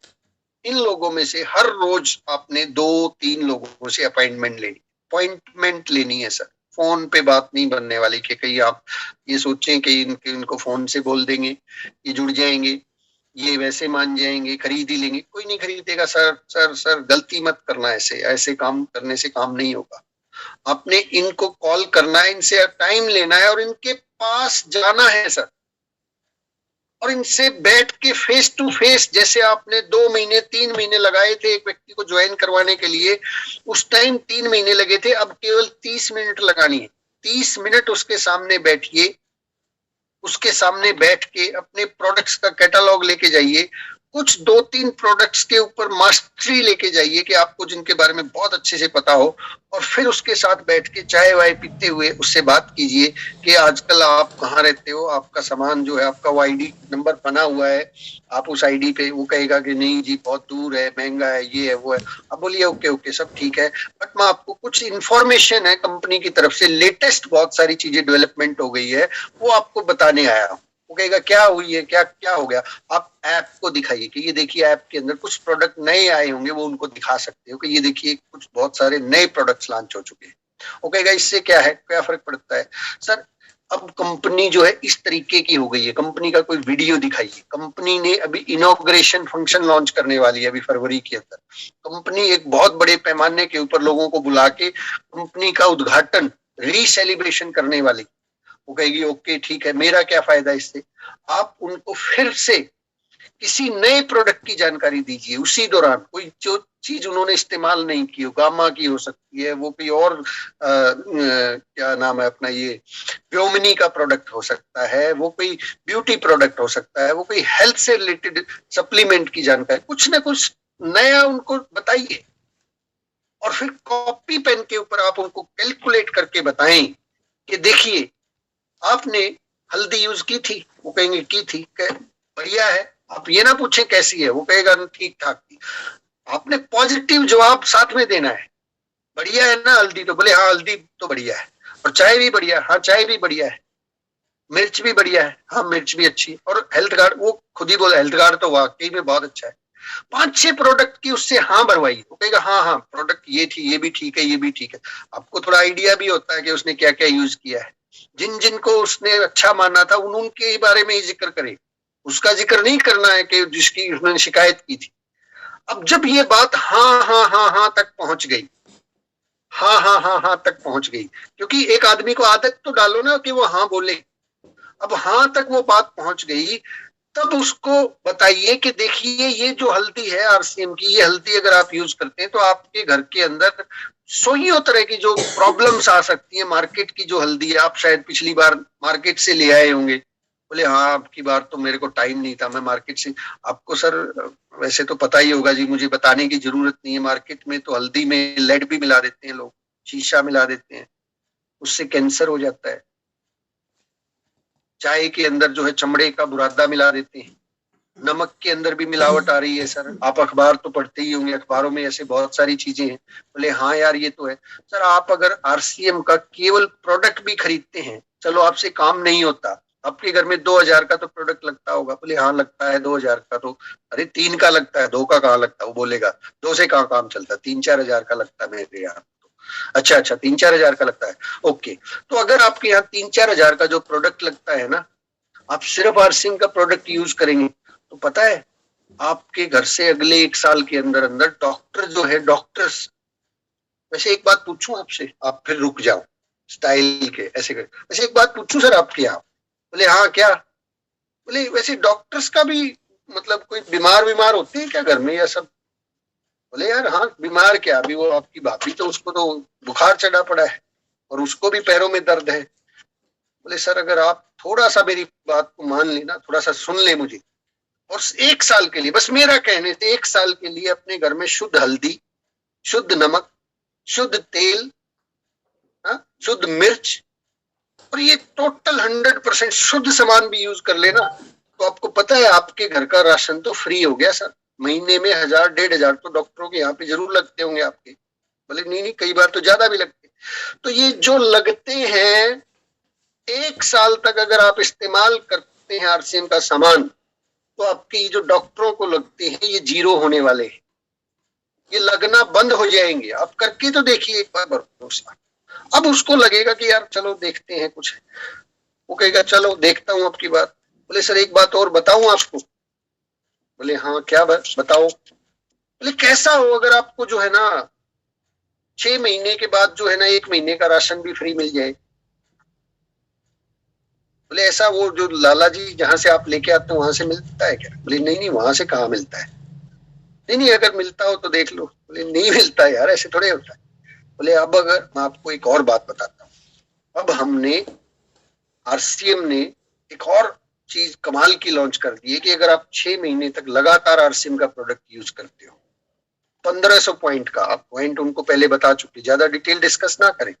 इन लोगों में से हर रोज आपने 2-3 लोगों से अपॉइंटमेंट लेनी है सर। फोन पे बात नहीं बनने वाली कि कहीं आप ये सोचें कि इनको फोन से बोल देंगे, ये जुड़ जाएंगे, ये वैसे मान जाएंगे, खरीद ही लेंगे। कोई नहीं खरीदेगा सर। सर सर गलती मत करना, ऐसे काम करने से काम नहीं होगा। आपने इनको कॉल करना है, इनसे टाइम लेना है और इनके पास जाना है सर, और इनसे बैठ के फेस टू फेस, जैसे आपने 2 महीने 3 महीने लगाए थे एक व्यक्ति को ज्वाइन करवाने के लिए, उस टाइम 3 महीने लगे थे, अब केवल 30 मिनट लगानी है। 30 मिनट उसके सामने बैठिए, उसके सामने बैठ के अपने प्रोडक्ट्स का कैटलॉग लेके जाइए, कुछ 2-3 प्रोडक्ट्स के ऊपर मास्टरी लेके जाइए कि आपको जिनके बारे में बहुत अच्छे से पता हो, और फिर उसके साथ बैठ के चाय वाय पीते हुए उससे बात कीजिए कि आजकल आप कहाँ रहते हो, आपका सामान जो है, आपका वो आईडी नंबर बना हुआ है, आप उस आईडी पे, वो कहेगा कि नहीं जी बहुत दूर है, महंगा है, ये है वो है। आप बोलिए ओके ओके सब ठीक है, बट मैं आपको कुछ इंफॉर्मेशन है कंपनी की तरफ से, लेटेस्ट बहुत सारी चीजें डेवलपमेंट हो गई है, वो आपको बताने आया हूँ। वो कहेगा क्या हुई है, क्या हो गया। आप ऐप को दिखाइए कि ये देखिए ऐप के अंदर कुछ प्रोडक्ट नए आए होंगे, वो उनको दिखा सकते हो कि ये देखिए कुछ बहुत सारे नए प्रोडक्ट्स लॉन्च हो चुके हैं। वो कहेगा इससे क्या है, क्या फर्क पड़ता है सर। अब कंपनी जो है इस तरीके की हो गई है, कंपनी का कोई वीडियो दिखाइए। कंपनी ने अभी इनॉग्रेशन फंक्शन लॉन्च करने वाली है अभी फरवरी के अंदर। कंपनी एक बहुत बड़े पैमाने के ऊपर लोगों को बुला के कंपनी का उद्घाटन, रीसेलिब्रेशन करने वाली। वो कहेगी ओके ठीक है, मेरा क्या फायदा इससे। आप उनको फिर से किसी नए प्रोडक्ट की जानकारी दीजिए उसी दौरान। कोई जो चीज उन्होंने इस्तेमाल नहीं की हो, गामा की हो सकती है, वो कोई और क्या नाम है अपना, ये व्योमिनी का प्रोडक्ट हो सकता है, वो कोई ब्यूटी प्रोडक्ट हो सकता है, वो कोई हेल्थ से रिलेटेड सप्लीमेंट की जानकारी, कुछ ना कुछ नया उनको बताइए। और फिर कॉपी पेन के ऊपर आप उनको कैलकुलेट करके बताएं कि देखिए आपने हल्दी यूज की थी, वो कहेंगे की थी, बढ़िया है। आप ये ना पूछें कैसी है, वो कहेगा ठीक ठाक थी। आपने पॉजिटिव जवाब साथ में देना है। बढ़िया है ना हल्दी, तो बोले हाँ हल्दी तो बढ़िया है। और चाय भी बढ़िया, हाँ चाय भी बढ़िया है। मिर्च भी बढ़िया है, हाँ मिर्च भी अच्छी है। और हेल्थ कार्ड, वो खुद ही बोले हेल्थ कार्ड तो वाकई में बहुत अच्छा है। 5-6 प्रोडक्ट की उससे हाँ भरवाइए। वो कहेगा हाँ हाँ प्रोडक्ट ये थी, ये भी ठीक है, ये भी ठीक है। आपको थोड़ा आइडिया भी होता है कि उसने क्या क्या यूज किया है। जिन जिनको उसने अच्छा माना था उनके बारे में ही जिक्र करे, उसका जिक्र नहीं करना है कि जिसकी उसने शिकायत की थी। अब जब ये बात हाँ तक पहुंच गई, हाँ तक पहुंच गई, क्योंकि एक आदमी को आदत तो डालो ना कि वो हाँ बोले। अब हाँ तक वो बात पहुंच गई, तब उसको बताइए कि देखिए ये जो हल्दी है आरसीएम की, ये हल्दी अगर आप यूज करते हैं तो आपके घर के अंदर 100 तरह की जो प्रॉब्लम्स आ सकती है। मार्केट की जो हल्दी है, आप शायद पिछली बार मार्केट से ले आए होंगे, बोले हाँ आपकी बार तो मेरे को टाइम नहीं था, मैं मार्केट से, आपको सर वैसे तो पता ही होगा जी, मुझे बताने की जरूरत नहीं है, मार्केट में तो हल्दी में लेड भी मिला देते हैं लोग, शीशा मिला देते हैं, उससे कैंसर हो जाता है। चाय के अंदर जो है चमड़े का बुरादा मिला देते हैं, नमक के अंदर भी मिलावट आ रही है सर, आप अखबार तो पढ़ते ही होंगे, अखबारों में ऐसे बहुत सारी चीजें हैं। बोले हाँ यार ये तो है। सर आप अगर आरसीएम का केवल प्रोडक्ट भी खरीदते हैं, चलो आपसे काम नहीं होता, आपके घर में 2000 का तो प्रोडक्ट लगता होगा। बोले हाँ लगता है 2000 का तो, अरे 3 का लगता है, 2 का कहाँ लगता है, वो बोलेगा 2 से कहाँ काम चलता है, 3-4 हजार का लगता है मेरे यहाँ। अच्छा 3-4 हजार का लगता है, ओके। तो अगर आपके यहाँ 3-4 हजार का जो प्रोडक्ट लगता है ना, आप सिर्फ आरसीएम का प्रोडक्ट यूज करेंगे तो पता है आपके घर से अगले 1 साल के अंदर अंदर डॉक्टर जो है, डॉक्टर्स, वैसे एक बात पूछूं आपसे, आप फिर रुक जाओ स्टाइल के ऐसे कर, वैसे एक बात पूछूं सर आपके यहाँ? बोले हाँ क्या? बोले वैसे डॉक्टर्स का भी मतलब कोई बीमार होते हैं क्या घर में या सब? बोले यार हाँ बीमार क्या, अभी वो आपकी भाभी तो उसको तो बुखार चढ़ा पड़ा है और उसको भी पैरों में दर्द है। बोले सर अगर आप थोड़ा सा मेरी बात को मान लेना, थोड़ा सा सुन ले मुझे, और 1 साल के लिए, बस मेरा कहने से 1 साल के लिए अपने घर में शुद्ध हल्दी, शुद्ध नमक, शुद्ध तेल, शुद्ध मिर्च, और ये टोटल 100% शुद्ध सामान भी यूज कर लेना, तो आपको पता है आपके घर का राशन तो फ्री हो गया सर। महीने में 1000-1500 तो डॉक्टरों के यहाँ पे जरूर लगते होंगे आपके। बोले नहीं कई बार तो ज्यादा भी लगते। तो ये जो लगते हैं 1 साल तक अगर आप इस्तेमाल करते हैं आरसीएम का सामान, तो आपके जो डॉक्टरों को लगते हैं ये जीरो होने वाले हैं, ये लगना बंद हो जाएंगे। आप करके तो देखिए एक बार भरोसा। अब उसको लगेगा कि यार चलो देखते हैं कुछ, वो कहेगा चलो देखता हूं आपकी बात। बोले सर एक बात और बताऊं आपको? बोले हाँ क्या बात बताओ? बोले कैसा हो अगर आपको जो है ना 6 महीने के बाद जो है ना 1 महीने का राशन भी फ्री मिल जाए। बोले ऐसा वो जो लाला जी जहां से आप लेके आते हो वहां से मिलता है क्या? बोले नहीं वहां से कहाँ मिलता है, नहीं अगर मिलता हो तो देख लो। बोले नहीं मिलता यार, ऐसे थोड़े होता है। बोले अब अगर मैं आपको एक और बात बताता हूँ, अब हमने आरसीएम ने एक और चीज कमाल की लॉन्च कर दी है कि अगर आप 6 महीने तक लगातार आरसीएम का प्रोडक्ट यूज करते हो, 1500 पॉइंट का, आप पॉइंट उनको पहले बता चुके, ज्यादा डिटेल डिस्कस ना करें,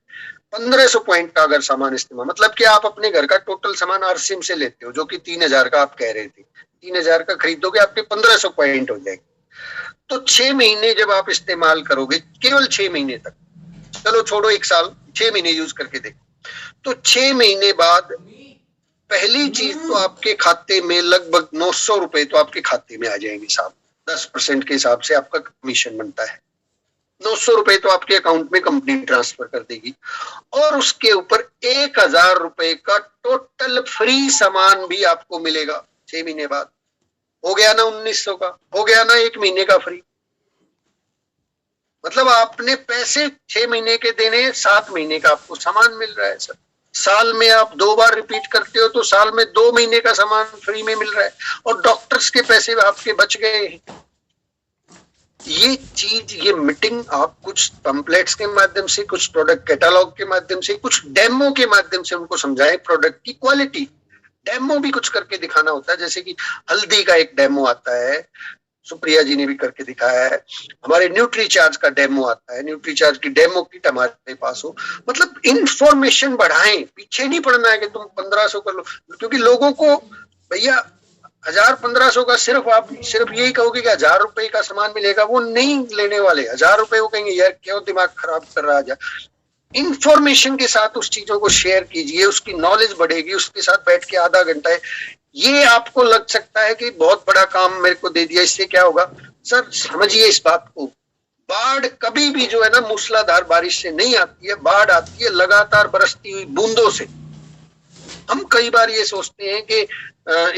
1500 पॉइंट का अगर सामान इस्तेमाल, मतलब कि आप अपने घर का टोटल सामान आरसीएम से लेते हो जो कि 3000 का आप कह रहे थे, 3000 का खरीदोगे आपके 1500 पॉइंट हो जाएंगे। तो 6 महीने जब आप इस्तेमाल करोगे, केवल 6 महीने तक, चलो छोड़ो 1 साल, 6 महीने यूज करके देखो, तो 6 महीने बाद पहली चीज तो आपके खाते में लगभग 900 रुपए तो आपके खाते में आ जाएंगे साहब। 10% के हिसाब से आपका कमीशन बनता है, 900 रुपए तो आपके अकाउंट में कंपनी ट्रांसफर कर देगी, और उसके ऊपर 1000 रुपए का टोटल फ्री सामान भी आपको मिलेगा 6 महीने बाद। हो गया ना 1900 का, हो गया ना 1 महीने का फ्री। मतलब आपने पैसे 6 महीने के देने, 7 महीने का आपको सामान मिल रहा है सर। साल में आप 2 बार रिपीट करते हो तो साल में 2 महीने का सामान फ्री में मिल रहा है, और डॉक्टर्स के पैसे आपके बच गए। ये चीज, ये मीटिंग आप कुछ पैम्पलेट्स के माध्यम से, कुछ प्रोडक्ट कैटलॉग के माध्यम से, कुछ डेमो के माध्यम से उनको समझाएं प्रोडक्ट की क्वालिटी। डेमो भी कुछ करके दिखाना होता है, जैसे कि हल्दी का एक डेमो आता है, सुप्रिया जी ने भी करके दिखाया है, हमारे न्यूट्री चार्ज का डेमो आता है, न्यूट्री चार्ज की डेमो किट हमारे पास हो। मतलब इंफॉर्मेशन बढ़ाएं, पीछे नहीं पड़ना है कि तुम 1500 कर लो, क्योंकि लोगों को भैया 1000-1500 का सिर्फ आप सिर्फ यही कहोगे कि 1000 रुपए का सामान मिलेगा, वो नहीं लेने वाले। 1000 रुपए वो कहेंगे यार क्यों दिमाग खराब कर रहा है। इंफॉर्मेशन के साथ उस चीजों को शेयर कीजिए, उसकी नॉलेज बढ़ेगी, उसके साथ बैठ के आधा घंटा ये आपको लग सकता है कि बहुत बड़ा काम मेरे को दे दिया, इससे क्या होगा? सर समझिए इस बात को, बाढ़ कभी भी जो है ना मूसलाधार बारिश से नहीं आती है, बाढ़ आती है लगातार बरसती हुई बूंदों से। हम कई बार ये सोचते हैं कि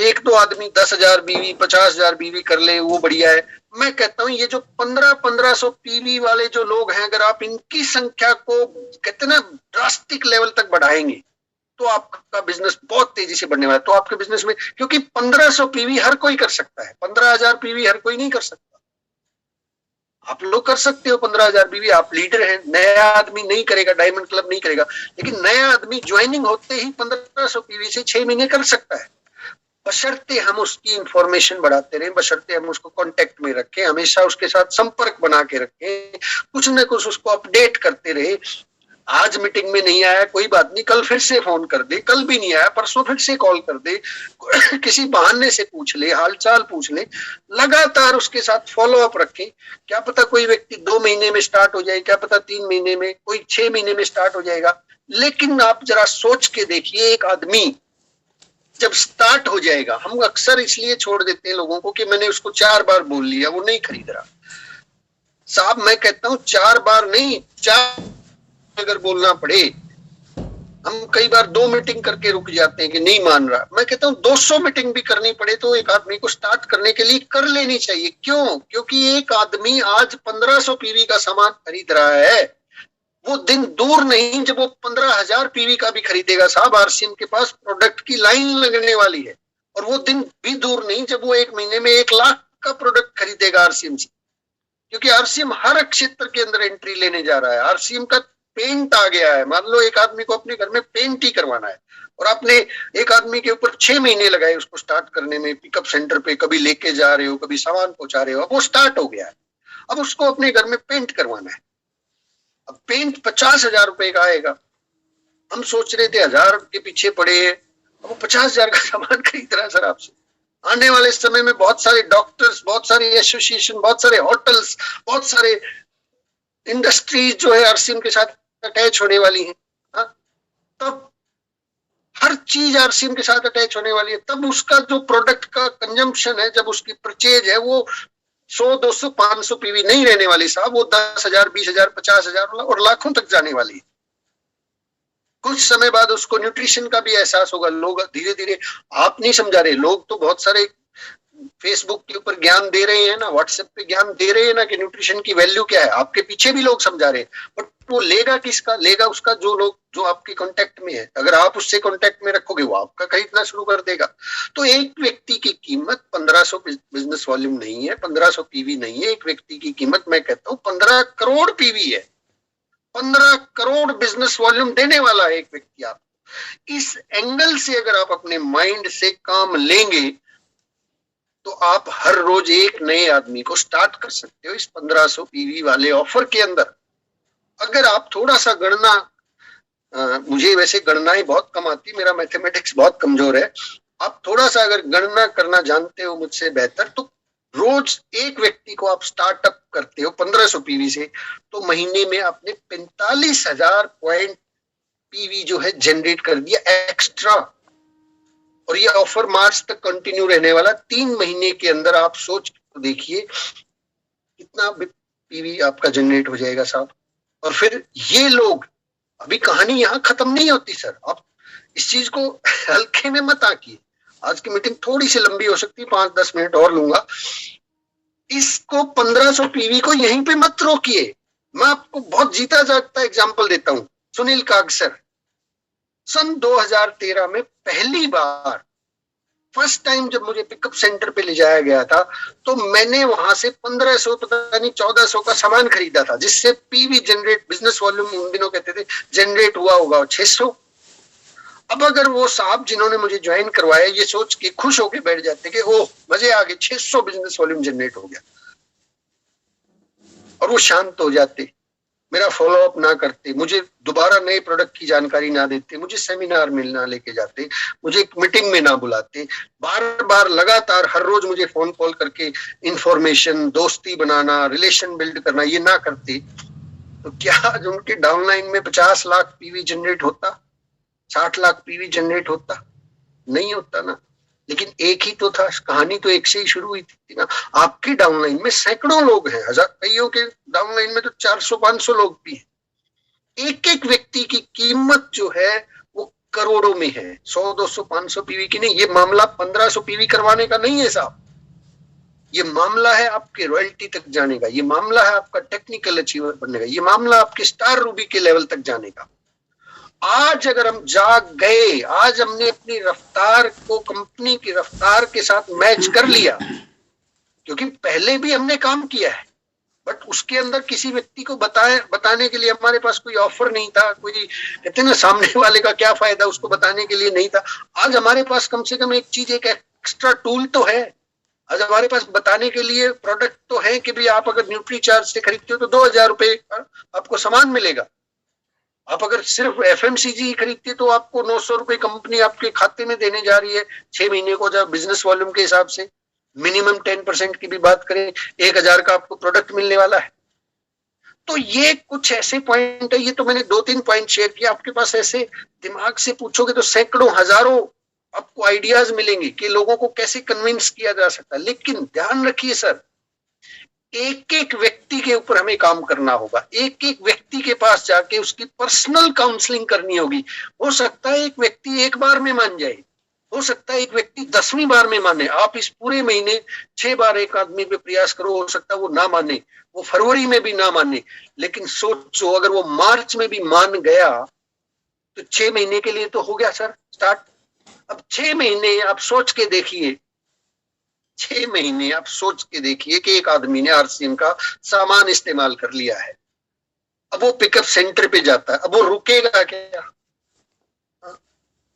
1-2 आदमी 10,000 बीवी 50,000 बीवी कर ले वो बढ़िया है। मैं कहता हूँ ये जो 1500 पीवी वाले जो लोग हैं, अगर आप इनकी संख्या को कितना ड्रास्टिक लेवल तक बढ़ाएंगे तो आपका बिजनेस बहुत तेजी से बढ़ने वाला है। तो आपके बिजनेस में, क्योंकि 1500 पीवी हर कोई कर सकता है, 15,000 पीवी हर कोई नहीं कर सकता। आप लोग कर सकते हो 15,000 पीवी, आप लीडर हैं। नया आदमी नहीं करेगा, डायमंड क्लब नहीं करेगा, लेकिन नया आदमी ज्वाइनिंग होते ही 1500 पीवी से 6 महीने कर सकता है। बशर्ते हम उसकी इंफॉर्मेशन बढ़ाते रहें, बशर्ते हम उसको कांटेक्ट में रखें, हमेशा उसके साथ संपर्क बना के रखें, कुछ न कुछ उसको अपडेट करते रहे। आज मीटिंग में नहीं आया कोई बात नहीं, कल फिर से फोन कर दे, कल भी नहीं आया परसों फिर से कॉल कर दे, किसी बहाने से पूछ ले, हालचाल पूछ ले, लगातार उसके साथ फॉलो अप रखें। क्या पता कोई व्यक्ति 2 महीने में स्टार्ट हो जाए, क्या पता 3 महीने में, कोई 6 महीने में स्टार्ट हो जाएगा। लेकिन आप जरा सोच के देखिए, एक आदमी जब स्टार्ट हो जाएगा, हम अक्सर इसलिए छोड़ देते हैं लोगों को कि मैंने उसको 4 बार बोल लिया, वो नहीं खरीद रहा। साहब मैं कहता हूं 4 बार नहीं, 4 अगर बोलना पड़े, हम कई बार 2 मीटिंग करके रुक जाते हैं कि नहीं मान रहा। मैं कहता हूं 200 मीटिंग भी करनी पड़े तो एक आदमी को स्टार्ट करने के लिए कर लेनी चाहिए। क्यों? क्योंकि एक आदमी आज 1500 पीवी का सामान खरीद रहा है, वो दिन दूर नहीं जब वो 15,000 पीवी का भी खरीदेगा। साहब आरसीएम के पास प्रोडक्ट की लाइन लगने वाली है, और वो दिन भी दूर नहीं जब वो 1 महीने में 1 लाख का प्रोडक्ट खरीदेगा आरसीएम से। क्योंकि आरसीएम हर क्षेत्र के अंदर एंट्री लेने जा रहा है। आरसीएम का पेंट आ गया है। मान लो एक आदमी को अपने घर में पेंट ही करवाना है, और आपने एक आदमी के ऊपर 6 महीने लगाए उसको स्टार्ट करने में, पिकअप सेंटर पे कभी लेके जा रहे हो, कभी सामान पहुंचा रहे हो, अब वो स्टार्ट हो गया है। अब उसको अपने घर में पेंट करवाना है। अब पेंट 50,000 रुपए का आएगा। हम सोच रहे थे 1000 के पीछे पड़े हैं, अब वो 50,000 का सामान खरीद रहा है सर आपसे। आने वाले समय में बहुत सारे डॉक्टर्स, बहुत सारे एसोसिएशन, बहुत सारे होटल्स, बहुत सारे इंडस्ट्रीज जो है आरसीएम के साथ अटैच होने वाली है। तब हर चीज आरसीएम के साथ अटैच होने वाली है। तब उसका जो प्रोडक्ट का कंजम्पशन है, जब उसकी परचेज है, वो 100, 200, 500 पीवी नहीं रहने वाली साहब, वो 10,000, 20,000, 50,000 और लाखों तक जाने वाली है। कुछ समय बाद उसको न्यूट्रिशन का भी एहसास होगा। लोग धीरे धीरे, आप नहीं समझा रहे, लोग तो बहुत सारे फेसबुक के ऊपर ज्ञान दे रहे हैं ना, व्हाट्सएप पे ज्ञान दे रहे हैं ना कि न्यूट्रिशन की वैल्यू क्या है। आपके पीछे भी लोग समझा रहे हैं, बट वो लेगा किसका? लेगा उसका जो लोग, जो आपके कांटेक्ट में है। अगर आप उससे कांटेक्ट में रखोगे, वो आपका खरीदना शुरू कर देगा। तो एक व्यक्ति की कीमत 1500 बिजनेस वॉल्यूम नहीं है, 1500 पीवी नहीं है। एक व्यक्ति की कीमत मैं कहता हूँ 15 करोड़ पीवी है। 15 करोड़ बिजनेस वॉल्यूम देने वाला है एक व्यक्ति। आप इस एंगल से अगर आप अपने माइंड से काम लेंगे तो आप हर रोज एक नए आदमी को स्टार्ट कर सकते हो इस 1500 पीवी वाले ऑफर के अंदर। अगर आप थोड़ा सा गणना, मुझे वैसे गणनाएं बहुत कम आती, मेरा मैथमेटिक्स बहुत कमजोर है, आप थोड़ा सा अगर गणना करना जानते हो मुझसे बेहतर, तो रोज एक व्यक्ति को आप स्टार्टअप करते हो 1500 पीवी से, तो महीने में आपने 45,000 पॉइंट पीवी जो है जनरेट कर दिया एक्स्ट्रा। और ये ऑफर मार्च तक कंटिन्यू रहने वाला। 3 महीने के अंदर आप सोच देखिए कितना पीवी आपका जनरेट हो जाएगा साहब। और फिर ये लोग, अभी कहानी यहाँ खत्म नहीं होती सर, आप इस चीज को हल्के में मत आकिए। आज की मीटिंग थोड़ी सी लंबी हो सकती है, 5-10 मिनट और लूंगा। इसको 1500 पीवी को यहीं पे मत रोकिए। मैं आपको बहुत जीता जागता एग्जाम्पल देता हूं। सुनील कागसर सन 2013 में पहली बार, फर्स्ट टाइम जब मुझे पिकअप सेंटर पे ले जाया गया था, तो मैंने वहां से 1500, पता नहीं 1400 का सामान खरीदा था, जिससे पीवी जनरेट, बिजनेस वॉल्यूम उन दिनों कहते थे, जनरेट हुआ होगा 600। अब अगर वो साहब जिन्होंने मुझे ज्वाइन करवाया ये सोच के खुश होके बैठ जाते कि ओह मजे आ गए, 600 बिजनेस वॉल्यूम जनरेट हो गया, और वो शांत हो जाते, मेरा फॉलो अप ना करते, मुझे दोबारा नए प्रोडक्ट की जानकारी ना देते, मुझे सेमिनार में ना लेके जाते, मुझे एक मीटिंग में ना बुलाते, बार बार लगातार हर रोज मुझे फोन कॉल करके इंफॉर्मेशन, दोस्ती बनाना, रिलेशन बिल्ड करना ये ना करते, तो क्या आज उनके डाउनलाइन में 50 लाख पीवी जनरेट होता, 60 लाख पीवी जनरेट होता? नहीं होता ना। लेकिन एक ही तो था, कहानी तो एक से ही शुरू हुई थी ना। आपके डाउनलाइन में सैकड़ों लोग हैं, हजार, कईयों के डाउनलाइन में तो 400-500 लोग भी हैं। एक एक व्यक्ति की कीमत जो है वो करोड़ों में है, 100, 200, 500 पीवी की नहीं। ये मामला 1500 पीवी करवाने का नहीं है साहब, ये मामला है आपके रॉयल्टी तक जाने का, ये मामला है आपका टेक्निकल अचीवर बनने का, ये मामला आपके स्टार रूबी के लेवल तक जाने का। आज अगर हम जाग गए, आज हमने अपनी रफ्तार को कंपनी की रफ्तार के साथ मैच कर लिया, क्योंकि पहले भी हमने काम किया है, बट उसके अंदर किसी व्यक्ति को बताने के लिए हमारे पास कोई ऑफर नहीं था, कोई कहते ना सामने वाले का क्या फायदा उसको बताने के लिए नहीं था। आज हमारे पास कम से कम एक चीज, एक एक्स्ट्रा टूल तो है, आज हमारे पास बताने के लिए प्रोडक्ट तो है कि भाई आप अगर न्यूट्री चार्ज से खरीदते हो तो 2000 रुपए आपको सामान मिलेगा। आप अगर सिर्फ FMCG खरीदते तो आपको 900 रुपए कंपनी आपके खाते में देने जा रही है 6 महीने को, जब बिजनेस वॉल्यूम के हिसाब से मिनिमम 10% की भी बात करें 1000 का आपको प्रोडक्ट मिलने वाला है। तो ये कुछ ऐसे पॉइंट है, ये तो मैंने 2-3 पॉइंट शेयर किया। आपके पास ऐसे दिमाग से पूछोगे तो सैकड़ों हजारों आपको आइडियाज मिलेंगे कि लोगों को कैसे कन्विंस किया जा सकता है। लेकिन ध्यान रखिए सर, एक एक व्यक्ति के ऊपर हमें काम करना होगा, एक एक व्यक्ति के पास जाके उसकी पर्सनल काउंसलिंग करनी होगी। हो सकता है एक व्यक्ति एक बार में मान जाए, हो सकता है एक व्यक्ति 10वीं बार में माने। आप इस पूरे महीने 6 बार एक आदमी पे प्रयास करो, हो सकता है वो ना माने, वो फरवरी में भी ना माने, लेकिन सोचो अगर वो मार्च में भी मान गया तो 6 महीने के लिए तो हो गया सर स्टार्ट। अब 6 महीने आप सोच के देखिए, 6 महीने आप सोच के देखिए कि एक आदमी ने RCM का सामान इस्तेमाल कर लिया है। अब वो पिकअप सेंटर पे जाता है, अब वो रुकेगा क्या?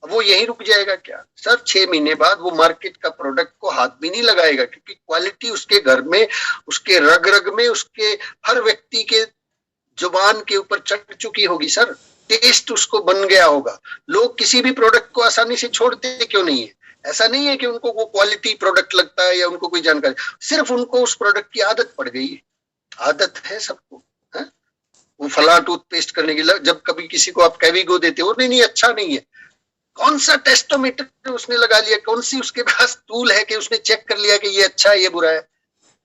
अब वो यहीं रुक जाएगा क्या? सर 6 महीने बाद वो मार्केट का प्रोडक्ट को हाथ भी नहीं लगाएगा, क्योंकि क्वालिटी उसके घर में, उसके रग रग में, उसके हर व्यक्ति के जुबान के ऊपर चढ़ चुकी होगी सर। टेस्ट उसको बन गया होगा। लोग किसी भी प्रोडक्ट को आसानी से छोड़ते क्यों नहीं है? ऐसा नहीं है कि उनको वो क्वालिटी प्रोडक्ट लगता है या उनको कोई जानकारी, सिर्फ उनको उस प्रोडक्ट की आदत पड़ गई है। आदत है सबको, है? वो फला टूथपेस्ट करने की जब कभी किसी को आप कैविगो देते हो, नहीं अच्छा नहीं है, कौन सा टेस्टोमीटर उसने लगा लिया, कौन सी उसके पास टूल है कि उसने चेक कर लिया कि ये अच्छा है ये बुरा है?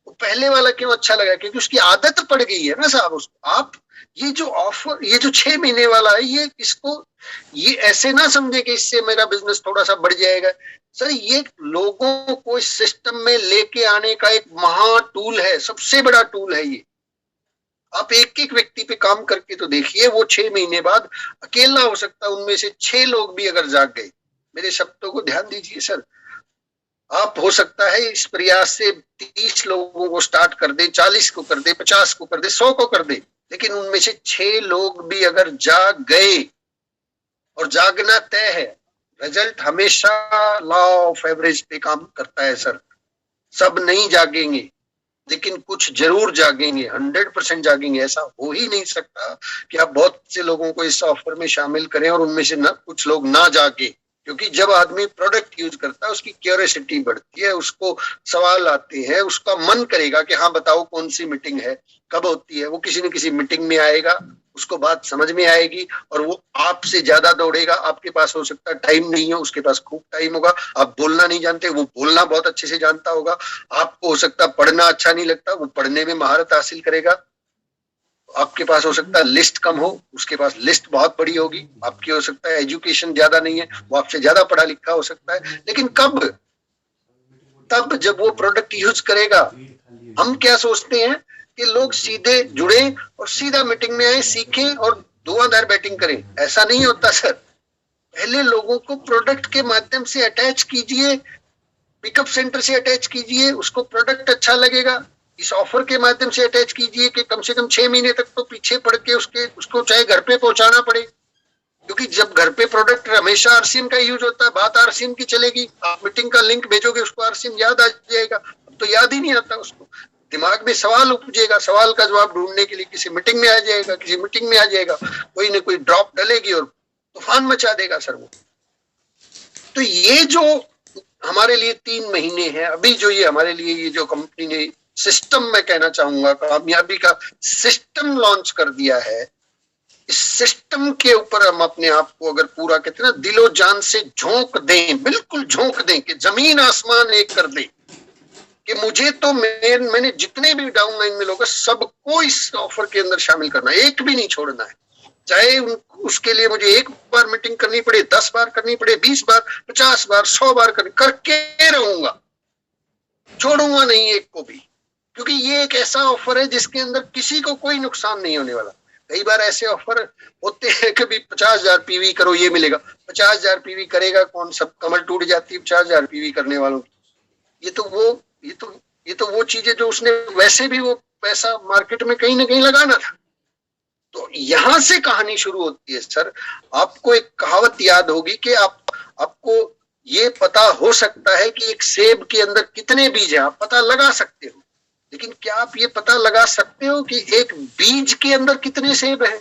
वो पहले वाला क्यों अच्छा लगा? क्योंकि उसकी आदत पड़ गई है ना साहब उसको। आप ये जो ऑफर, ये जो 6 महीने वाला है, ये इसको ये ऐसे ना समझे कि इससे मेरा बिजनेस थोड़ा सा बढ़ जाएगा। सर ये लोगों को इस सिस्टम में लेके आने का एक महा टूल है, सबसे बड़ा टूल है ये। आप एक एक व्यक्ति पे काम करके तो देखिए, वो 6 महीने बाद अकेला हो सकता है, उनमें से 6 लोग भी अगर जाग गए। मेरे शब्दों को ध्यान दीजिए सर, आप हो सकता है इस प्रयास से 30 लोगों को स्टार्ट कर दे, 40 को कर दे, 50 को कर दे, 100 को कर दे, लेकिन उनमें से 6 लोग भी अगर जाग गए, और जागना तय है, रिजल्ट हमेशा लॉ ऑफ एवरेज पे काम करता है सर। सब नहीं जागेंगे लेकिन कुछ जरूर जागेंगे, 100% जागेंगे। ऐसा हो ही नहीं सकता कि आप बहुत से लोगों को इस ऑफर में शामिल करें और उनमें से ना कुछ लोग ना जागे, क्योंकि जब आदमी प्रोडक्ट यूज करता है उसकी क्यूरियोसिटी बढ़ती है, उसको सवाल आते हैं, उसका मन करेगा कि हाँ बताओ कौन सी मीटिंग है, कब होती है। वो किसी न किसी मीटिंग में आएगा, उसको बात समझ में आएगी और वो आपसे ज्यादा दौड़ेगा। आपके पास हो सकता है टाइम नहीं हो, उसके पास खूब टाइम होगा। आप बोलना नहीं जानते, वो बोलना बहुत अच्छे से जानता होगा। आपको हो सकता है पढ़ना अच्छा नहीं लगता, वो पढ़ने में महारत हासिल करेगा। आपके पास हो सकता है लिस्ट कम हो, उसके पास लिस्ट बहुत बड़ी होगी। आपकी हो सकता है एजुकेशन ज्यादा नहीं है, वो आपसे ज्यादा पढ़ा लिखा हो सकता है। लेकिन कब? तब जब वो प्रोडक्ट यूज करेगा। हम क्या सोचते हैं कि लोग सीधे जुड़े और सीधा मीटिंग में आए, सीखें और धुआंधार बैटिंग करें। ऐसा नहीं होता सर। पहले लोगों को प्रोडक्ट के माध्यम से अटैच कीजिए, पिकअप सेंटर से अटैच कीजिए, उसको प्रोडक्ट अच्छा लगेगा। इस ऑफर के माध्यम से अटैच कीजिए कि कम से कम 6 महीने तक तो पीछे पड़ के उसको चाहे घर पे पहुंचाना पड़े, क्योंकि जब घर पे प्रोडक्ट हमेशा RCM का यूज होता है, बात RCM की चलेगी। आप मीटिंग का लिंक भेजोगे, उसको RCM याद आ जाएगा। अब तो याद ही नहीं आता उसको, दिमाग में सवाल उपजेगा, सवाल का जवाब ढूंढने के लिए किसी मीटिंग में आ जाएगा, किसी मीटिंग में आ जाएगा, कोई ना कोई ड्रॉप डलेगी और तूफान मचा देगा सर वो। तो ये जो हमारे लिए 3 महीने हैं अभी, जो ये हमारे लिए ये जो कंपनी ने सिस्टम, मैं कहना चाहूंगा कामयाबी का सिस्टम लॉन्च कर दिया है, इस सिस्टम के ऊपर हम अपने आप को अगर पूरा कहते हैं ना दिलो जान से झोंक दें, बिल्कुल झोंक दें कि जमीन आसमान एक कर दें, कि मुझे तो मैंने जितने भी डाउनलाइन में लोग सबको इस ऑफर के अंदर शामिल करना है, एक भी नहीं छोड़ना है। चाहे उसके लिए मुझे 1 बार मीटिंग करनी पड़े, 10 बार करनी पड़े, 20 बार, 50 बार, 100 बार करके रहूंगा, छोड़ूंगा नहीं एक को भी, क्योंकि ये एक ऐसा ऑफर है जिसके अंदर किसी को कोई नुकसान नहीं होने वाला। कई बार ऐसे ऑफर होते हैं कि 50,000 PV करो ये मिलेगा। 50,000 PV करेगा कौन? सब कमर टूट जाती है 50,000 PV करने वालों की। ये तो वो चीजें जो उसने वैसे भी वो पैसा मार्केट में कहीं ना कहीं लगाना था। तो यहां से कहानी शुरू होती है सर। आपको एक कहावत याद होगी कि आपको ये पता हो सकता है कि एक सेब के अंदर कितने बीज हैं, आप पता लगा सकते हो, लेकिन क्या आप ये पता लगा सकते हो कि एक बीज के अंदर कितने सेब हैं?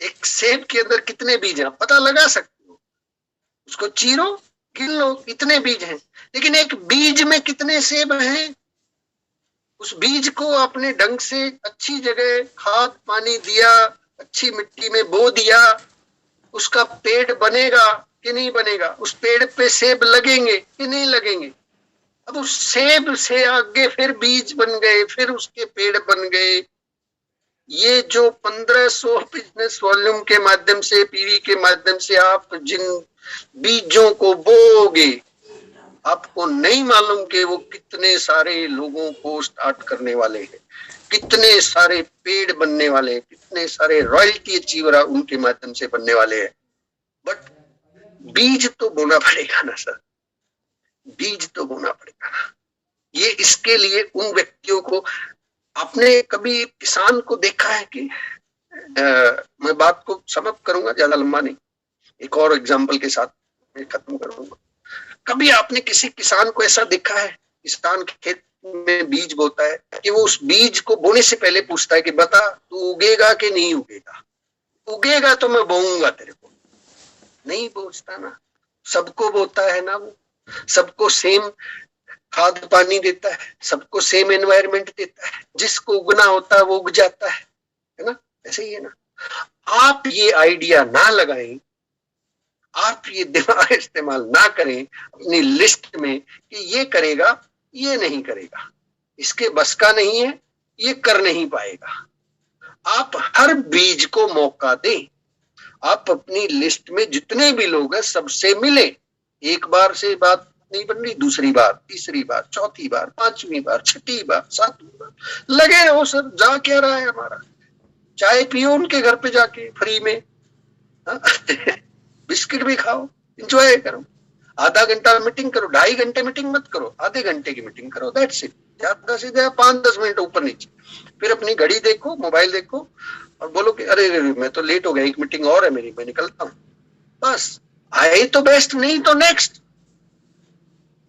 एक सेब के अंदर कितने बीज हैं आप पता लगा सकते हो, उसको चीरो, गिन लो कितने बीज हैं, लेकिन एक बीज में कितने सेब हैं? उस बीज को आपने ढंग से अच्छी जगह खाद पानी दिया, अच्छी मिट्टी में बो दिया, उसका पेड़ बनेगा कि नहीं बनेगा, उस पेड़ पे सेब लगेंगे कि नहीं लगेंगे। अब उस सेब से आगे फिर बीज बन गए, फिर उसके पेड़ बन गए। ये जो 1500 बिजनेस वॉल्यूम के माध्यम से, पीवी के माध्यम से आप जिन बीजों को बोओगे, आपको नहीं मालूम कि वो कितने सारे लोगों को स्टार्ट करने वाले हैं, कितने सारे पेड़ बनने वाले हैं, कितने सारे रॉयल्टी अचीवर उनके माध्यम से बनने वाले हैं। बट बीज तो बोना पड़ेगा ना सर, बीज तो बोना पड़ेगा ना। ये इसके लिए उन व्यक्तियों को, आपने कभी किसान को देखा है कि मैं बात को समाप्त करूंगा, ज्यादा लंबा नहीं, एक और एग्जांपल के साथ मैं खत्म करूंगा। कभी आपने किसी किसान को ऐसा देखा है, किसान खेत में बीज बोता है, कि वो उस बीज को बोने से पहले पूछता है कि बता तू उगेगा कि नहीं उगेगा, उगेगा तो मैं बोऊंगा तेरे को? नहीं पूछता ना, सबको बोता है ना, वो सबको सेम खाद पानी देता है, सबको सेम एनवायरनमेंट देता है, जिसको उगना होता है वो उग जाता है ना। ऐसे ही है ना। आप ये आइडिया ना लगाएं, आप ये दिमाग इस्तेमाल ना करें अपनी लिस्ट में कि ये करेगा, ये नहीं करेगा, इसके बस का नहीं है, ये कर नहीं पाएगा। आप हर बीज को मौका दें। आप अपनी लिस्ट में जितने भी लोग हैं सबसे मिले। एक बार से बात नहीं बन रही, दूसरी बार, तीसरी बार, चौथी बार, पांचवी बार, छठी बार, सातवीं बार, लगे रहो सर। जा क्या रहा है हमारा? चाय पियो उनके घर पे जाके फ्री में, बिस्किट भी खाओ, एंजॉय करो। आधा घंटा मीटिंग करो, 2.5 घंटे मीटिंग मत करो, आधे घंटे की मीटिंग करो, दैट्स इट। ज्यादा से ज्यादा 5-10 मिनट ऊपर नीचे। फिर अपनी घड़ी देखो, मोबाइल देखो और बोलो कि अरे मैं तो लेट हो गया, एक मीटिंग और है मेरी, मैं निकलता हूँ। बस आए तो बेस्ट, नहीं तो नेक्स्ट।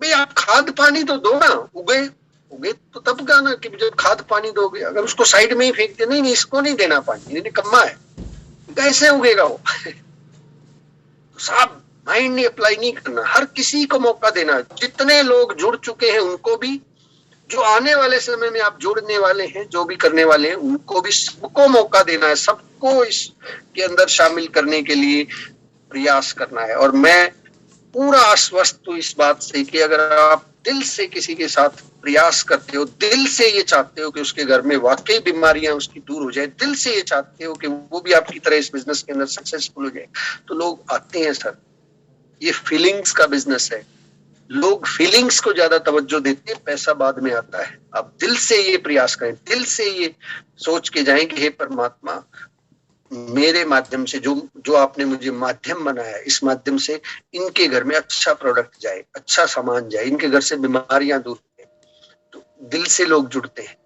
भाई आप खाद पानी तो दो ना, उगे तो तब गाना कि जब खाद पानी दोगे। अगर उसको साइड में ही फेंक दे, नहीं इसको नहीं देना पानी, नहीं कम्मा है, कैसे उगेगा वो? साहब माइंड नहीं अप्लाई नहीं करना, हर किसी को मौका देना। जितने लोग जुड़ चुके हैं उनको भी, जो आने वाले समय में आप जोड़ने वाले हैं, जो भी करने वाले हैं, उनको भी, सबको मौका देना है, सबको इसके अंदर शामिल करने के लिए प्रयास करना है। और मैं पूरा आश्वस्त हूं इस बात से कि अगर आप दिल से किसी के साथ प्रयास करते हो, दिल से ये चाहते हो कि उसके घर में वाकई बीमारियां उसकी दूर हो जाए, दिल से ये चाहते हो कि वो भी आपकी तरह इस बिजनेस के अंदर सक्सेसफुल हो जाए, तो लोग आते हैं सर। ये फीलिंग्स का बिजनेस है, लोग फीलिंग्स को ज्यादा तवज्जो देते हैं, पैसा बाद में आता है। आप दिल से ये प्रयास करें, दिल से ये सोच के जाएं कि हे परमात्मा, मेरे माध्यम से जो आपने मुझे माध्यम बनाया है, इस माध्यम से इनके घर में अच्छा प्रोडक्ट जाए, अच्छा सामान जाए, इनके घर से बीमारियां दूर हो। तो दिल से लोग जुड़ते हैं।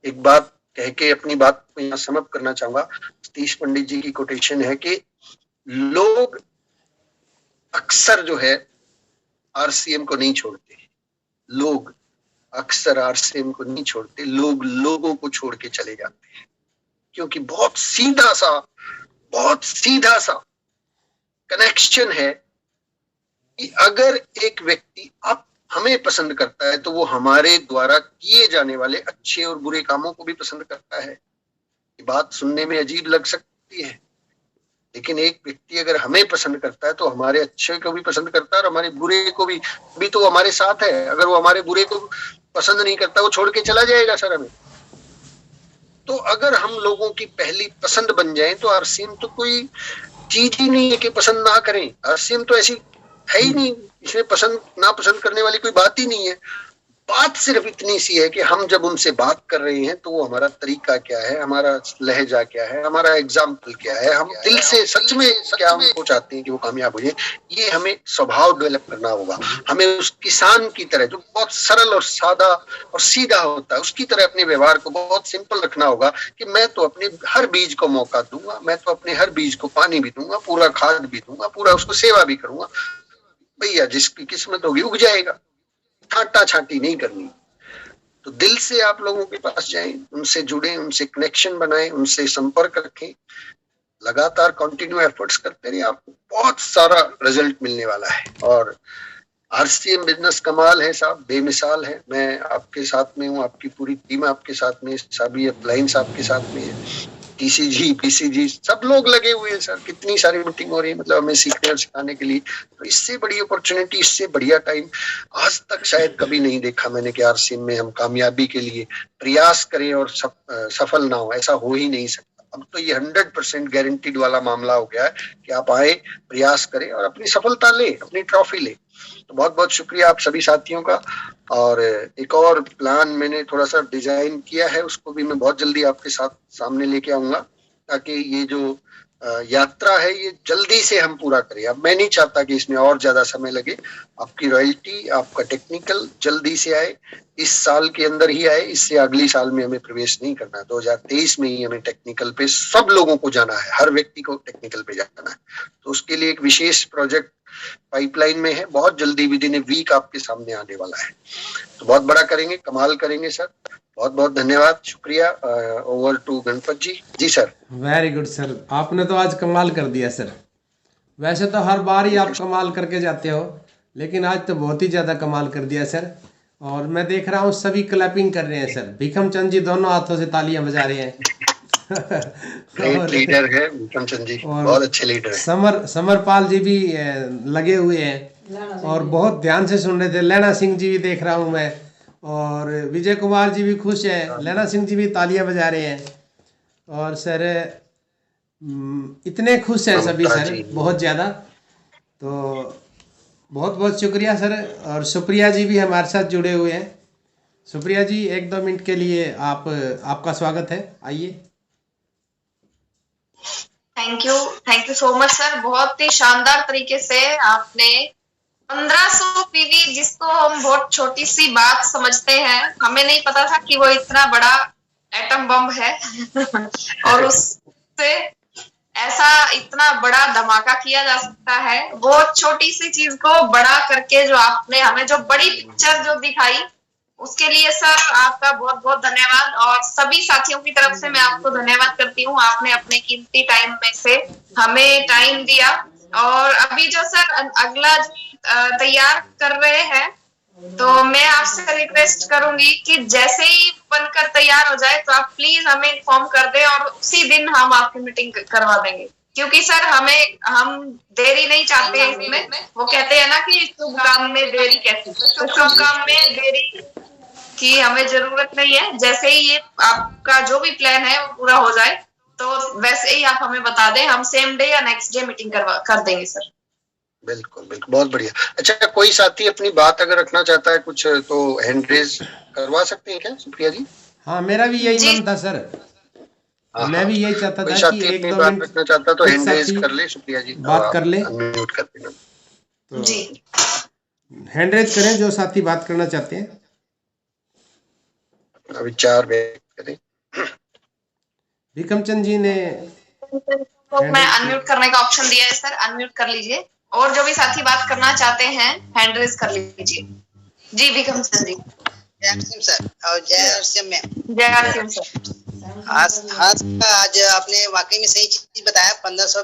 एक बात कह के अपनी बात को यहाँ समाप्त करना चाहूंगा। सतीश पंडित जी की कोटेशन है कि लोग अक्सर जो है आरसीएम को नहीं छोड़ते, लोग अक्सर आरसीएम को नहीं छोड़ते, लोग लोगों को छोड़ के चले जाते हैं। क्योंकि बहुत सीधा सा कनेक्शन है कि अगर एक व्यक्ति आप हमें पसंद करता है तो वो हमारे द्वारा किए जाने वाले अच्छे और बुरे कामों को भी पसंद करता है। ये बात सुनने में अजीब लग सकती है, लेकिन एक व्यक्ति अगर हमें पसंद करता है तो हमारे अच्छे को भी पसंद करता है और हमारे बुरे को भी तो हमारे साथ है। अगर वो हमारे बुरे को पसंद नहीं करता, वो छोड़ के चला जाएगा सर हमें। तो अगर हम लोगों की पहली पसंद बन जाए तो आरसीएम तो कोई चीज ही नहीं है कि पसंद ना करें। आरसीएम तो ऐसी है ही नहीं, इसमें पसंद ना पसंद करने वाली कोई बात ही नहीं है। बात सिर्फ इतनी सी है कि हम जब उनसे बात कर रहे हैं तो वो हमारा तरीका क्या है, हमारा लहजा क्या है, हमारा एग्जाम्पल क्या है, हम दिल से सच में क्या हमको चाहते हैं कि वो कामयाब हो जाए, ये हमें स्वभाव डेवलप करना होगा। हमें उस किसान की तरह जो बहुत सरल और सादा और सीधा होता है उसकी तरह अपने व्यवहार को बहुत सिंपल रखना होगा कि मैं तो अपने हर बीज को मौका दूंगा, मैं तो अपने हर बीज को पानी भी दूंगा, पूरा खाद भी दूंगा, पूरा उसको सेवा भी करूंगा। भैया जिसकी किस्मत होगी उग जाएगा, छांटा छांटी नहीं करनी। तो दिल से आप लोगों के पास जाएं, उनसे जुड़ें, उनसे कनेक्शन बनाएं, उनसे संपर्क रखें, लगातार कंटिन्यू एफर्ट्स करते रहिए, आपको बहुत सारा रिजल्ट मिलने वाला है। और आरसीएम बिजनेस कमाल है साहब, बेमिसाल है। मैं आपके साथ में हूँ, आपकी पूरी टीम आपके साथ में, सभी अप्लायंस आपके साथ में है, टीसीजी पीसीजी सब लोग लगे हुए हैं सर। कितनी सारी मीटिंग हो रही है, मतलब हमें सीखने और सिखाने के लिए। तो इससे बड़ी अपॉर्चुनिटी, इससे बढ़िया टाइम आज तक शायद कभी नहीं देखा मैंने कि आरसीएम में हम कामयाबी के लिए प्रयास करें और सफल ना हो, ऐसा हो ही नहीं सकता। अब तो ये 100% गारंटीड वाला मामला हो गया है कि आप आए, प्रयास करें और अपनी सफलता ले, अपनी ट्रॉफी ले। तो बहुत बहुत शुक्रिया आप सभी साथियों का। और एक और प्लान मैंने थोड़ा सा डिजाइन किया है, उसको भी मैं बहुत जल्दी आपके साथ सामने लेके आऊंगा, ताकि ये जो यात्रा है ये जल्दी से हम पूरा करें। अब मैं नहीं चाहता कि इसमें और ज्यादा समय लगे। आपकी रॉयल्टी, आपका टेक्निकल जल्दी से आए, इस साल के अंदर ही आए, इससे अगली साल में हमें प्रवेश नहीं करना है। 2023 में ही हमें टेक्निकल पे सब लोगों को जाना है, हर व्यक्ति को टेक्निकल पे जाना है। तो उसके लिए एक विशेष प्रोजेक्ट पाइपलाइन में है, बहुत जल्दी विद इन ए वीक आपके सामने आने वाला है। तो बहुत बड़ा करेंगे, कमाल करेंगे सर। बहुत बहुत धन्यवाद, शुक्रिया। Over to Ganpat ji. जी सर। वेरी गुड सर, आपने तो आज कमाल कर दिया सर। वैसे तो हर बार ही आप कमाल करके जाते हो, लेकिन आज तो बहुत ही ज़्यादा कमाल कर दिया सर। और मैं देख रहा हूँ सभी क्लैपिंग कर रहे हैं सर। भिकम चंद जी दोनों हाथों से तालियां बजा रहे हैं। लीडर है भिकम चंद जी, बहुत अच्छे लीडर है। समरपाल जी भी लगे हुए हैं और बहुत ध्यान से सुन रहे थे। लैना सिंह जी भी देख रहा हूँ मैं, और विजय कुमार जी भी खुश हैं। लैना सिंह जी भी तालियां बजा रहे हैं। और सर इतने खुश हैं सभी सर, बहुत ज़्यादा। तो बहुत बहुत शुक्रिया सर। और सुप्रिया जी भी हमारे साथ जुड़े हुए हैं। सुप्रिया जी 1-2 मिनट के लिए आपका स्वागत है, आइए। Thank you so much sir. बहुत ही शानदार तरीके से आपने 1500 पीवी, जिसको हम बहुत छोटी सी बात समझते हैं, हमें नहीं पता था कि वो इतना बड़ा एटम बम है। और उससे ऐसा इतना बड़ा धमाका किया जा सकता है। वो छोटी सी चीज को बड़ा करके जो आपने हमें जो बड़ी पिक्चर जो दिखाई, उसके लिए सर आपका बहुत बहुत धन्यवाद। और सभी साथियों की तरफ से मैं आपको धन्यवाद करती हूँ। आपने अपने कीमती टाइम में से हमें टाइम दिया। और अभी जो सर अगला तैयार कर रहे हैं, तो मैं आपसे रिक्वेस्ट करूंगी कि जैसे ही बनकर तैयार हो जाए तो आप प्लीज हमें इन्फॉर्म कर दें, और उसी दिन हम आपकी मीटिंग करवा देंगे। क्योंकि सर हम देरी नहीं चाहते इसमें। वो कहते हैं ना कि शुभ काम में देरी कैसी, तो शुभ काम में देरी की हमें जरूरत नहीं है। जैसे ही ये आपका जो भी प्लान है वो पूरा हो जाए, तो वैसे ही आप हमें बता दें, हम सेम डे या नेक्स्ट डे मीटिंग कर देंगे सर। बिल्कुल बिल्कुल, बहुत बढ़िया। अच्छा, कोई साथी अपनी बात अगर रखना चाहता है कुछ, तो हैंड रेज करवा सकते हैं क्या सुप्रिया जी? हाँ, मेरा भी यही मन था सर। मैं भी यही चाहता था कि 1-2 मिनट रखना चाहता तो हैंड रेज कर ले सुप्रिया जी, बात कर ले, अनम्यूट कर देना। तो जी हैंड रेज करें जो साथी बात करना चाहते हैं, अपना विचार व्यक्त करें। भिकम चंद जी ने मैं अनम्यूट करने का ऑप्शन दिया है सर, अनम्यूट कर लीजिए। और जो भी साथी बात करना चाहते हैं हैंड रेज कर लीजिए। जी भिकम चंद जी। जय सिंह सर और जय हरसिम मैम। जय सिंह सर। आज आपने वाकई में सही चीज बताया। 1500